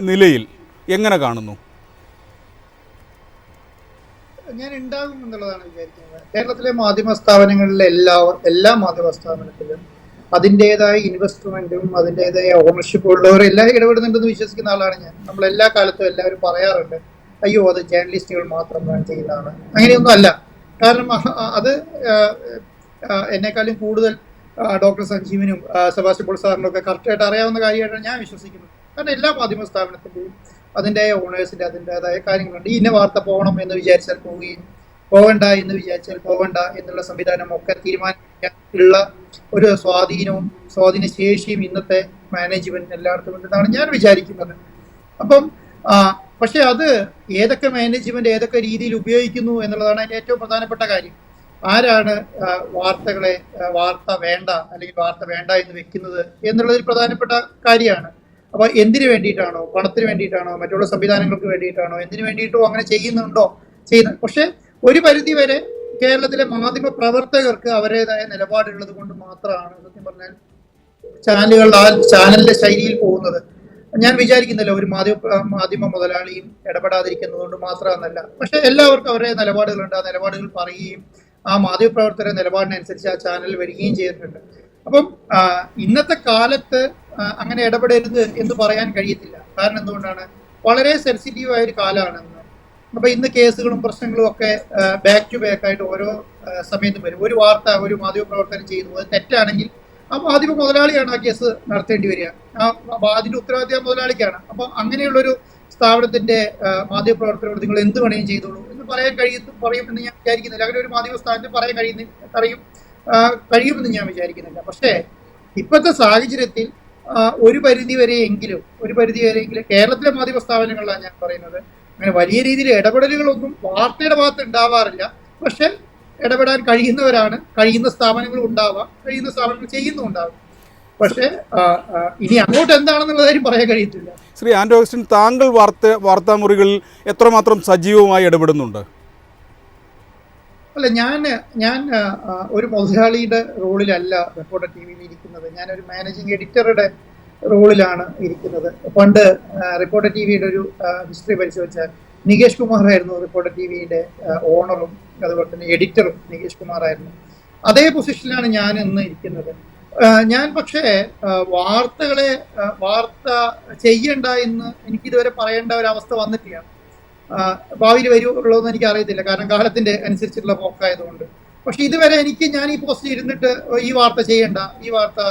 നിലയിൽ എങ്ങനെ കാണുന്നു? ഞാൻ ഉണ്ടാകും എന്നുള്ളതാണ് വിചാരിക്കുന്നത്. കേരളത്തിലെ മാധ്യമ സ്ഥാപനങ്ങളിലെ എല്ലാ മാധ്യമ സ്ഥാപനത്തിലും അതിൻ്റെതായ ഇൻവെസ്റ്റ്മെന്റും അതിൻ്റെതായ ഓണർഷിപ്പ് ഉള്ളവർ എല്ലാം ഇടപെടുന്നുണ്ടെന്ന് വിശ്വസിക്കുന്ന ആളാണ് ഞാൻ. നമ്മൾ എല്ലാ കാലത്തും എല്ലാവരും പറയാറുണ്ട്, അയ്യോ അത് ജേർണലിസ്റ്റുകൾ മാത്രം ചെയ്യുന്നതാണ്. അങ്ങനെയൊന്നും അല്ല. കാരണം അത് എന്നെക്കാളും കൂടുതൽ ഡോക്ടർ സഞ്ജീവനും സെബാസ്റ്റ്യൻ പോൾ സാറിനും ഒക്കെ കറക്റ്റായിട്ട് അറിയാവുന്ന കാര്യമായിട്ടാണ് ഞാൻ വിശ്വസിക്കുന്നത്. കാരണം എല്ലാ മാധ്യമ സ്ഥാപനത്തിൻ്റെയും അതിൻ്റെതായ ഓണേഴ്സിൻ്റെ അതിൻ്റെതായ കാര്യങ്ങളുണ്ട്. ഇന്ന വാർത്ത പോകണം എന്ന് വിചാരിച്ചാൽ പോവുകയും പോകണ്ട എന്ന് വിചാരിച്ചാൽ പോകണ്ട എന്നുള്ള സംവിധാനം ഒക്കെ തീരുമാനിക്കാനുള്ള ഒരു സ്വാധീന ശേഷിയും ഇന്നത്തെ മാനേജ്മെന്റ് എല്ലായിടത്തും ഉണ്ടെന്നാണ് ഞാൻ വിചാരിക്കുന്നത്. അപ്പം പക്ഷെ അത് ഏതൊക്കെ മാനേജ്മെന്റ് ഏതൊക്കെ രീതിയിൽ ഉപയോഗിക്കുന്നു എന്നുള്ളതാണ് അതിൻ്റെ ഏറ്റവും പ്രധാനപ്പെട്ട കാര്യം. ആരാണ് വാർത്ത വേണ്ട അല്ലെങ്കിൽ വാർത്ത വേണ്ട എന്ന് വെക്കുന്നത് എന്നുള്ളതിൽ പ്രധാനപ്പെട്ട കാര്യമാണ്. അപ്പൊ എന്തിനു വേണ്ടിയിട്ടാണോ, പണത്തിന് വേണ്ടിയിട്ടാണോ, മറ്റുള്ള സംവിധാനങ്ങൾക്ക് വേണ്ടിയിട്ടാണോ, എന്തിനു വേണ്ടിയിട്ടോ അങ്ങനെ ചെയ്യുന്നുണ്ടോ പക്ഷെ ഒരു പരിധി വരെ കേരളത്തിലെ മാധ്യമ പ്രവർത്തകർക്ക് അവരുടേതായ നിലപാടുള്ളത് കൊണ്ട് മാത്രമാണ് സത്യം പറഞ്ഞാൽ ചാനലുകൾ ചാനലിന്റെ ശൈലിയിൽ പോകുന്നത്. ഞാൻ വിചാരിക്കുന്നില്ല ഒരു മാധ്യമ മുതലാളിയും ഇടപെടാതിരിക്കുന്നത് കൊണ്ട് മാത്രമെന്നല്ല. പക്ഷെ എല്ലാവർക്കും അവരുടെ നിലപാടുകളുണ്ട്. ആ നിലപാടുകൾ പറയുകയും ആ മാധ്യമപ്രവർത്തകരുടെ നിലപാടിനനുസരിച്ച് ആ ചാനൽ വരികയും ചെയ്തിട്ടുണ്ട്. അപ്പം ഇന്നത്തെ കാലത്ത് അങ്ങനെ ഇടപെടരുത് എന്ന് പറയാൻ കഴിയത്തില്ല. കാരണം എന്തുകൊണ്ടാണ്, വളരെ സെൻസിറ്റീവ് ആയ ഒരു കാലമാണെന്ന്. അപ്പൊ ഇന്ന് കേസുകളും പ്രശ്നങ്ങളും ഒക്കെ ബാക്ക് ടു ബാക്ക് ആയിട്ട് ഓരോ സമയത്തും വരും. ഒരു വാർത്ത ഒരു മാധ്യമപ്രവർത്തനം ചെയ്യുന്നു, അത് തെറ്റാണെങ്കിൽ ആ മാധ്യമ മുതലാളിയാണ് ആ കേസ് നടത്തേണ്ടി വരിക. അതിന്റെ ഉത്തരവാദിത്വം മുതലാളിക്കാണ്. അപ്പൊ അങ്ങനെയുള്ളൊരു സ്ഥാപനത്തിന്റെ മാധ്യമപ്രവർത്തനോട് നിങ്ങൾ എന്ത് വേണമെങ്കിലും ചെയ്തോളൂ എന്ന് പറയാൻ പറയുമെന്ന് ഞാൻ വിചാരിക്കുന്നില്ല. അങ്ങനെ ഒരു മാധ്യമ സ്ഥാപനത്തിൽ പറയാൻ കഴിയുമെന്ന് ഞാൻ വിചാരിക്കുന്നില്ല. പക്ഷേ ഇപ്പോഴത്തെ സാഹചര്യത്തിൽ ഒരു പരിധി വരെയെങ്കിലും കേരളത്തിലെ മാധ്യമ സ്ഥാപനങ്ങളിലാണ് ഞാൻ പറയുന്നത്, അങ്ങനെ വലിയ രീതിയിൽ ഇടപെടലുകളൊന്നും വാർത്തയുടെ ഭാഗത്ത് ഉണ്ടാവാറില്ല. പക്ഷെ ഇടപെടാൻ കഴിയുന്ന സ്ഥാപനങ്ങൾ ഉണ്ടാവാം, കഴിയുന്ന സ്ഥാപനങ്ങൾ ചെയ്യുന്നുണ്ടാവും. പക്ഷേ ഇനി അങ്ങോട്ട് എന്താണെന്നുള്ള കാര്യം പറയാൻ കഴിയത്തില്ല. ശ്രീ ആൻഡോ അഗസ്റ്റിൻ, താങ്കൾ വാർത്താമുറികളിൽ എത്രമാത്രം സജീവമായി ഇടപെടുന്നുണ്ട്? അല്ല, ഞാൻ ഒരു മുതലാളിയുടെ റോളിലല്ല റിപ്പോർട്ടർ ടി വിയിൽ ഇരിക്കുന്നത്. ഞാനൊരു മാനേജിങ് എഡിറ്ററുടെ റോളിലാണ് ഇരിക്കുന്നത്. പണ്ട് റിപ്പോർട്ടർ ടി വിയുടെ ഒരു ഹിസ്റ്ററി പരിശോധിച്ചാൽ നികേഷ് കുമാർ ആയിരുന്നു റിപ്പോർട്ടർ ടി വിയുടെ ഓണറും അതുപോലെ തന്നെ എഡിറ്ററും നികേഷ് കുമാർ ആയിരുന്നു. അതേ പൊസിഷനിലാണ് ഞാൻ ഇന്ന് ഇരിക്കുന്നത്. ഞാൻ പക്ഷേ വാർത്ത ചെയ്യണ്ട എന്ന് എനിക്കിതുവരെ പറയേണ്ട ഒരവസ്ഥ വന്നിട്ടില്ല. ഭാവിയിൽ വരുള്ളൂ എന്ന് എനിക്ക് അറിയത്തില്ല, കാരണം കാലത്തിന്റെ അനുസരിച്ചുള്ള പോക്കായതുകൊണ്ട്. പക്ഷെ ഇതുവരെ ഞാൻ ഈ പോസ്റ്റിൽ ഇരുന്നിട്ട് ഈ വാർത്ത ചെയ്യണ്ട, ഈ വാർത്ത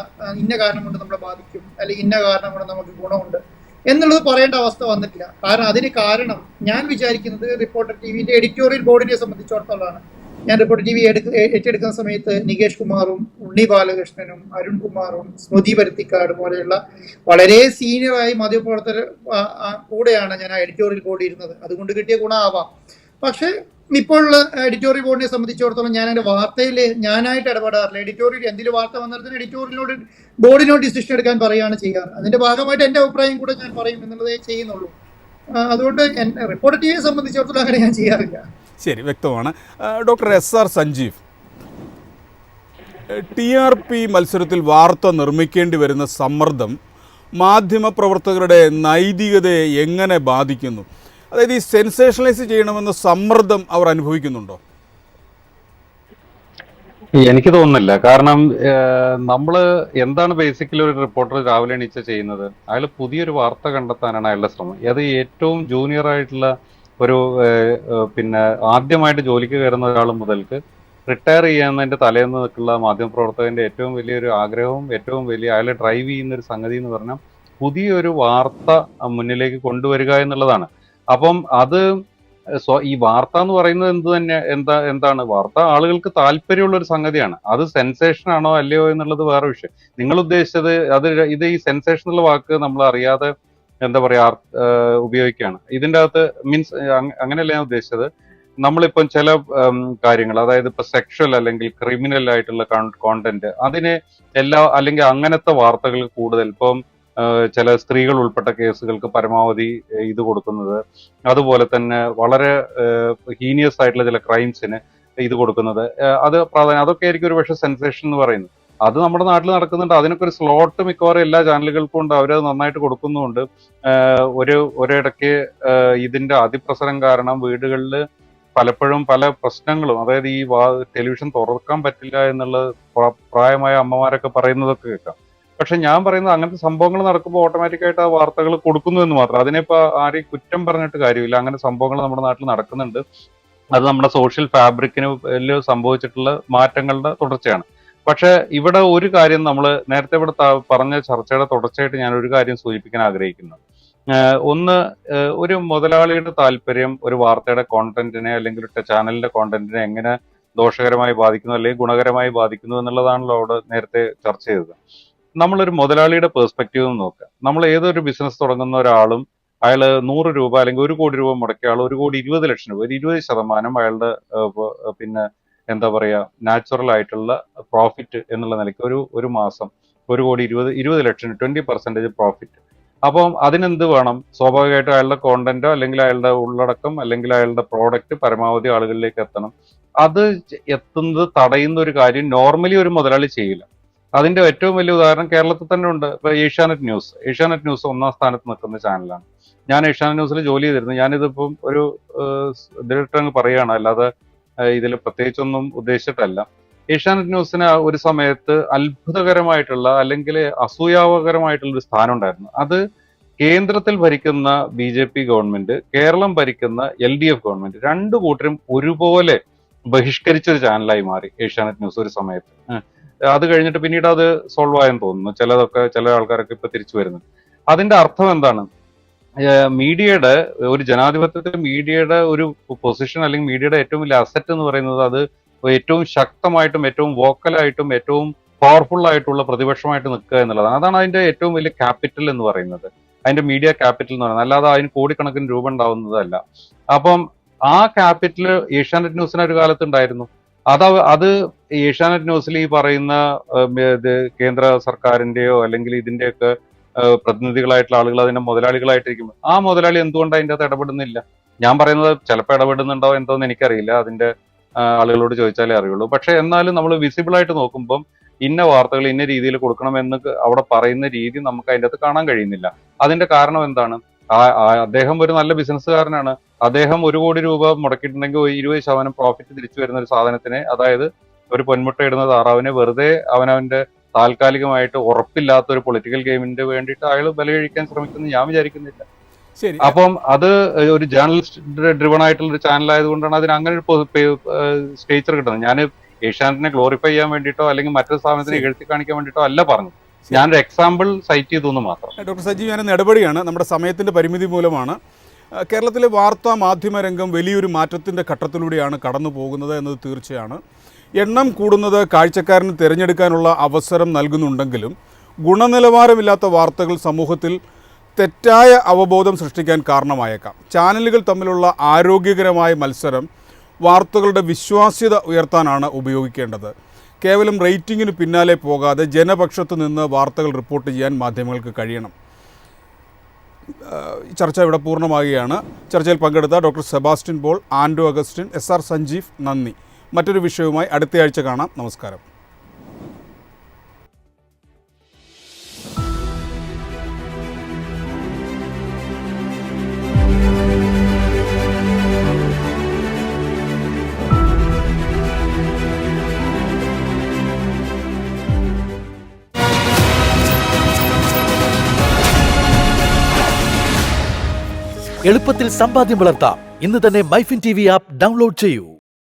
ഇന്ന കാരണം കൊണ്ട് നമ്മളെ ബാധിക്കും, അല്ലെങ്കിൽ ഇന്ന കാരണം കൊണ്ട് നമുക്ക് ഗുണമുണ്ട് എന്നുള്ളത് പറയേണ്ട അവസ്ഥ വന്നിട്ടില്ല. കാരണം ഞാൻ വിചാരിക്കുന്നത് റിപ്പോർട്ടർ ടി വിന്റെ എഡിറ്റോറിയൽ ബോർഡിനെ സംബന്ധിച്ചിടത്തോളമാണ്. ഞാൻ റിപ്പോർട്ടർ ടി വി ഏറ്റെടുക്കുന്ന സമയത്ത് നികേഷ് കുമാറും ഉണ്ണി ബാലകൃഷ്ണനും അരുൺ കുമാറും സ്മൃതി പരുത്തിക്കാട് പോലെയുള്ള വളരെ സീനിയറായി മാധ്യമപ്രവർത്തകർ കൂടെയാണ് ഞാൻ ആ എഡിറ്റോറിയൽ ബോർഡിൽ ഇരുന്നത്. അതുകൊണ്ട് കിട്ടിയ ഗുണമാവാം. പക്ഷേ ഇപ്പോഴുള്ള എഡിറ്റോറിയൽ ബോർഡിനെ സംബന്ധിച്ചിടത്തോളം ഞാൻ എൻ്റെ വാർത്തയിൽ ഞാനായിട്ട് ഇടപെടാറില്ല. എഡിറ്റോറിയൽ എന്തെങ്കിലും വാർത്ത വന്നിടത്തിന് ബോർഡിനോട് ഡിസിഷൻ എടുക്കാൻ പറയുകയാണ് ചെയ്യാറ്. അതിന്റെ ഭാഗമായിട്ട് എൻ്റെ അഭിപ്രായം കൂടെ ഞാൻ പറയും എന്നുള്ളതേ ചെയ്യുന്നുള്ളൂ. അതുകൊണ്ട് റിപ്പോർട്ടർ ടി വിയെ സംബന്ധിച്ചിടത്തോളം അങ്ങനെ ഞാൻ ചെയ്യാറില്ല. ശരി, വ്യക്തമാണ്. ഡോക്ടർ SR സഞ്ജീവ്, TRP മത്സരത്തിൽ വാർത്ത നിർമ്മിക്കേണ്ടി വരുന്ന സമ്മർദ്ദം മാധ്യമപ്രവർത്തകരുടെ നൈതികതയെ എങ്ങനെ ബാധിക്കുന്നു? അതായത് ഈ സെൻസേഷണലൈസ് ചെയ്യണമെന്ന സമ്മർദ്ദം അവർ അനുഭവിക്കുന്നുണ്ടോ? എനിക്ക് തോന്നുന്നില്ല. കാരണം നമ്മൾ എന്താണ് ബേസിക്കലി ഒരു റിപ്പോർട്ടർ രാവിലെ എണീച്ച ചെയ്യുന്നത്, അയാൾ പുതിയൊരു വാർത്ത കണ്ടെത്താനാണ് അയാളുടെ ശ്രമം. അത് ഏറ്റവും ജൂനിയർ ആയിട്ടുള്ള ഒരു ആദ്യമായിട്ട് ജോലിക്ക് കയറുന്ന ഒരാൾ മുതൽക്ക് റിട്ടയർ ചെയ്യുന്നതിന്റെ തലേന്ന് നിൽക്കുന്ന മാധ്യമപ്രവർത്തകന്റെ ഏറ്റവും വലിയൊരു ആഗ്രഹവും ഏറ്റവും വലിയ അയാളെ ഡ്രൈവ് ചെയ്യുന്ന ഒരു സംഗതി എന്ന് പറഞ്ഞാൽ പുതിയൊരു വാർത്ത മുന്നിലേക്ക് കൊണ്ടുവരിക എന്നുള്ളതാണ്. അപ്പം അത് ഈ വാർത്ത എന്ന് പറയുന്നത് എന്താണ് വാർത്ത? ആളുകൾക്ക് താല്പര്യമുള്ള ഒരു സംഗതിയാണ്. അത് സെൻസേഷൻ ആണോ അല്ലയോ എന്നുള്ളത് വേറെ വിഷയം. നിങ്ങൾ ഉദ്ദേശിച്ചത് ഇത് ഈ സെൻസേഷൻ എന്നുള്ള വാക്ക് നമ്മൾ അറിയാതെ എന്താ പറയാ ഉപയോഗിക്കുകയാണ്. ഇതിൻ്റെ അകത്ത് മീൻസ് അങ്ങനെയല്ല ഞാൻ ഉദ്ദേശിച്ചത്. നമ്മളിപ്പം ചില കാര്യങ്ങൾ, അതായത് ഇപ്പൊ സെക്ഷൽ അല്ലെങ്കിൽ ക്രിമിനൽ ആയിട്ടുള്ള കോണ്ടന്റ്, അതിന് അല്ലെങ്കിൽ അങ്ങനത്തെ വാർത്തകൾ കൂടുതൽ ഇപ്പം ചില സ്ത്രീകൾ ഉൾപ്പെട്ട കേസുകൾക്ക് പരമാവധി ഇത് കൊടുക്കുന്നത്, അതുപോലെ തന്നെ വളരെ ഹീനിയസ് ആയിട്ടുള്ള ചില ക്രൈംസിന് ഇത് കൊടുക്കുന്നത്, അത് പ്രാധാന്യം, അതൊക്കെ ആയിരിക്കും ഒരു പക്ഷേ സെൻസേഷൻ എന്ന് പറയുന്നത്. അത് നമ്മുടെ നാട്ടിൽ നടക്കുന്നുണ്ട്. അതിനൊക്കെ ഒരു സ്ലോട്ട് മിക്കവാറും എല്ലാ ചാനലുകൾക്കും ഉണ്ട്. അവരത് നന്നായിട്ട് കൊടുക്കുന്നുമുണ്ട്. ഒരിടയ്ക്ക് ഇതിന്റെ അതിപ്രസരം കാരണം വീടുകളിൽ പലപ്പോഴും പല പ്രശ്നങ്ങളും, അതായത് ഈ ടെലിവിഷൻ തുറക്കാൻ പറ്റില്ല എന്നുള്ള പ്രായമായ അമ്മമാരൊക്കെ പറയുന്നതൊക്കെ കേൾക്കാം. പക്ഷെ ഞാൻ പറയുന്നത് അങ്ങനത്തെ സംഭവങ്ങൾ നടക്കുമ്പോൾ ഓട്ടോമാറ്റിക്കായിട്ട് ആ വാർത്തകൾ കൊടുക്കുന്നു എന്ന് മാത്രം. അതിനിപ്പോൾ ആരെയും കുറ്റം പറഞ്ഞിട്ട് കാര്യമില്ല. അങ്ങനെ സംഭവങ്ങൾ നമ്മുടെ നാട്ടിൽ നടക്കുന്നുണ്ട്. അത് നമ്മുടെ സോഷ്യൽ ഫാബ്രിക്കിന് സംഭവിച്ചിട്ടുള്ള മാറ്റങ്ങളുടെ തുടർച്ചയാണ്. പക്ഷെ ഇവിടെ ഒരു കാര്യം നമ്മൾ നേരത്തെ ഇവിടെ പറഞ്ഞ ചർച്ചയുടെ തുടർച്ചയായിട്ട് ഞാൻ ഒരു കാര്യം സൂചിപ്പിക്കാൻ ആഗ്രഹിക്കുന്നു. ഒന്ന്, ഒരു മുതലാളിയുടെ താല്പര്യം ഒരു വാർത്തയുടെ കോണ്ടന്റിനെ അല്ലെങ്കിൽ ചാനലിന്റെ കോണ്ടന്റിനെ എങ്ങനെ ദോഷകരമായി ബാധിക്കുന്നു അല്ലെങ്കിൽ ഗുണകരമായി ബാധിക്കുന്നു എന്നുള്ളതാണല്ലോ അവിടെ നേരത്തെ ചർച്ച ചെയ്തത്. നമ്മളൊരു മുതലാളിയുടെ പെർസ്പെക്റ്റീവ് നോക്കുക. നമ്മൾ ഏതൊരു ബിസിനസ് തുടങ്ങുന്ന ഒരാളും അയാൾ 100 രൂപ അല്ലെങ്കിൽ 1 കോടി രൂപ മുടക്കിയ ആൾ 1,20,00,000 രൂപ, 20% അയാളുടെ പിന്നെ എന്താ പറയാ നാച്ചുറൽ ആയിട്ടുള്ള പ്രോഫിറ്റ് എന്നുള്ള നിലയ്ക്ക് ഒരു മാസം 1,20,00,000 20% പ്രോഫിറ്റ്. അപ്പം അതിനെന്ത് വേണം? സ്വാഭാവികമായിട്ടും അയാളുടെ കോണ്ടന്റോ അല്ലെങ്കിൽ അയാളുടെ ഉള്ളടക്കം അല്ലെങ്കിൽ അയാളുടെ പ്രോഡക്റ്റ് പരമാവധി ആളുകളിലേക്ക് എത്തണം. അത് എത്തുന്നത് തടയുന്ന ഒരു കാര്യം നോർമലി ഒരു മുതലാളി ചെയ്യില്ല. അതിന്റെ ഏറ്റവും വലിയ ഉദാഹരണം കേരളത്തിൽ തന്നെ ഉണ്ട്. ഇപ്പൊ ഏഷ്യാനെറ്റ് ന്യൂസ് 1ാം സ്ഥാനത്ത് നിൽക്കുന്ന ചാനലാണ്. ഞാൻ ഏഷ്യാനെറ്റ് ന്യൂസിൽ ജോലി ചെയ്തിരുന്നു. ഞാനിതിപ്പം ഒരു ഡയറക്ടർ അങ്ങ് പറയുകയാണ്, അല്ലാതെ ഇതിൽ പ്രത്യേകിച്ചൊന്നും ഉദ്ദേശിച്ചിട്ടല്ല. ഏഷ്യാനെറ്റ് ന്യൂസിന് ഒരു സമയത്ത് അത്ഭുതകരമായിട്ടുള്ള അല്ലെങ്കിൽ അസൂയാവകരമായിട്ടുള്ള ഒരു സ്ഥാനം ഉണ്ടായിരുന്നു. അത് കേന്ദ്രത്തിൽ ഭരിക്കുന്ന BJP ഗവൺമെന്റ്, കേരളം ഭരിക്കുന്ന LDF ഗവൺമെന്റ്, രണ്ടു കൂട്ടരും ഒരുപോലെ ബഹിഷ്കരിച്ച ഒരു ചാനലായി മാറി ഏഷ്യാനെറ്റ് ന്യൂസ് ഒരു സമയത്ത്. അത് കഴിഞ്ഞിട്ട് പിന്നീട് അത് സോൾവ് ആയെന്ന് തോന്നുന്നു. ചില ആൾക്കാരൊക്കെ ഇപ്പൊ തിരിച്ചു വരുന്നുണ്ട്. അതിന്റെ അർത്ഥം എന്താണ്? മീഡിയയുടെ ഒരു ജനാധിപത്യത്തിൽ മീഡിയയുടെ ഒരു പൊസിഷൻ അല്ലെങ്കിൽ മീഡിയയുടെ ഏറ്റവും വലിയ അസറ്റ് എന്ന് പറയുന്നത് അത് ഏറ്റവും ശക്തമായിട്ടും ഏറ്റവും വോക്കലായിട്ടും ഏറ്റവും പവർഫുൾ ആയിട്ടുള്ള പ്രതിപക്ഷമായിട്ട് നിൽക്കുക എന്നുള്ളതാണ്. അതാണ് അതിന്റെ ഏറ്റവും വലിയ ക്യാപിറ്റൽ എന്ന് പറയുന്നത്, അതിന്റെ മീഡിയ ക്യാപിറ്റൽ എന്ന് പറയുന്നത്. അല്ലാതെ അതിന് കോടിക്കണക്കിന് രൂപ ഉണ്ടാവുന്നതല്ല. അപ്പം ആ ക്യാപിറ്റൽ ഏഷ്യാനെറ്റ് ന്യൂസിന് ഒരു കാലത്ത് ഉണ്ടായിരുന്നു. അത് ഏഷ്യാനെറ്റ് ന്യൂസിൽ ഈ പറയുന്ന കേന്ദ്ര സർക്കാരിന്റെയോ അല്ലെങ്കിൽ ഇതിന്റെയൊക്കെ പ്രതിനിധികളായിട്ടുള്ള ആളുകൾ അതിന്റെ മുതലാളികളായിട്ടിരിക്കും. ആ മുതലാളി എന്തുകൊണ്ട് അതിൻ്റെ അകത്ത് ഇടപെടുന്നില്ല? ഞാൻ പറയുന്നത് ചിലപ്പോൾ ഇടപെടുന്നുണ്ടോ എന്തോന്ന് എനിക്കറിയില്ല, അതിന്റെ ആളുകളോട് ചോദിച്ചാലേ അറിയുള്ളൂ. പക്ഷെ എന്നാലും നമ്മൾ വിസിബിൾ ആയിട്ട് നോക്കുമ്പം ഇന്ന വാർത്തകൾ ഇന്ന രീതിയിൽ കൊടുക്കണമെന്ന് അവിടെ പറയുന്ന രീതി നമുക്ക് അതിൻ്റെ അകത്ത് കാണാൻ കഴിയുന്നില്ല. അതിന്റെ കാരണം എന്താണ്? അദ്ദേഹം ഒരു നല്ല ബിസിനസ്സുകാരനാണ്. അദ്ദേഹം 1 കോടി രൂപ മുടക്കിയിട്ടുണ്ടെങ്കിൽ 20% പ്രോഫിറ്റ് തിരിച്ചു വരുന്ന ഒരു സാധനത്തിനെ, അതായത് ഒരു പൊന്മുട്ട ഇടുന്ന താറാവിനെ വെറുതെ അവനവന്റെ താൽക്കാലികമായിട്ട് ഉറപ്പില്ലാത്ത ഒരു പൊളിറ്റിക്കൽ ഗെയിമിന്റെ വേണ്ടിയിട്ട് അയാൾ ബല കഴിക്കാൻ ശ്രമിക്കുന്നു ഞാൻ വിചാരിക്കുന്നില്ല. ശരി. അപ്പം അത് ഒരു ജേർണലിസ്റ്റ് ഡ്രിവൺ ആയിട്ടുള്ള ഒരു ചാനൽ ആയതുകൊണ്ടാണ് അതിന് അങ്ങനെ ഒരു സ്റ്റേച്ചർ കിട്ടുന്നത്. ഞാൻ ഏഷ്യാനെറ്റിനെ ഗ്ലോറിഫൈ ചെയ്യാൻ വേണ്ടിയിട്ടോ അല്ലെങ്കിൽ മറ്റൊരു സ്ഥാപനത്തിനെ എഴുത്തി കാണിക്കാൻ വേണ്ടിയിട്ടോ അല്ല പറഞ്ഞു. ഞാനൊരു എക്സാമ്പിൾ സൈറ്റ് ചെയ്തു എന്ന് മാത്രം. ഡോക്ടർ സജീവ്, ഞാൻ നടപടിയാണ്, നമ്മുടെ സമയത്തിന്റെ പരിമിതി മൂലമാണ്. കേരളത്തിലെ വാർത്താ മാധ്യമ രംഗം വലിയൊരു മാറ്റത്തിന്റെ ഘട്ടത്തിലൂടെയാണ് കടന്നു പോകുന്നത് എന്നത് തീർച്ചയാണ്. എണ്ണം കൂടുന്നത് കാഴ്ചക്കാരന് തിരഞ്ഞെടുക്കാനുള്ള അവസരം നൽകുന്നുണ്ടെങ്കിലും ഗുണനിലവാരമില്ലാത്ത വാർത്തകൾ സമൂഹത്തിൽ തെറ്റായ അവബോധം സൃഷ്ടിക്കാൻ കാരണമായേക്കാം. ചാനലുകൾ തമ്മിലുള്ള ആരോഗ്യകരമായ മത്സരം വാർത്തകളുടെ വിശ്വാസ്യത ഉയർത്താനാണ് ഉപയോഗിക്കേണ്ടത്. കേവലം റേറ്റിംഗിന് പിന്നാലെ പോകാതെ ജനപക്ഷത്ത് നിന്ന് വാർത്തകൾ റിപ്പോർട്ട് ചെയ്യാൻ മാധ്യമങ്ങൾക്ക് കഴിയണം. ചർച്ച ഇവിടെ പൂർണ്ണമാകുകയാണ്. ചർച്ചയിൽ പങ്കെടുത്ത doctor Sebastian Paul, Andrew Augustine, SR Sanjeev, നന്ദി. മറ്റൊരു വിഷയവുമായി അടുത്തയാഴ്ച കാണാം. നമസ്കാരം. എളുപ്പത്തിൽ സമ്പാദ്യം വളർത്താം. ഇന്ന് തന്നെ മൈഫിൻ TV ആപ്പ് ഡൗൺലോഡ് ചെയ്യൂ.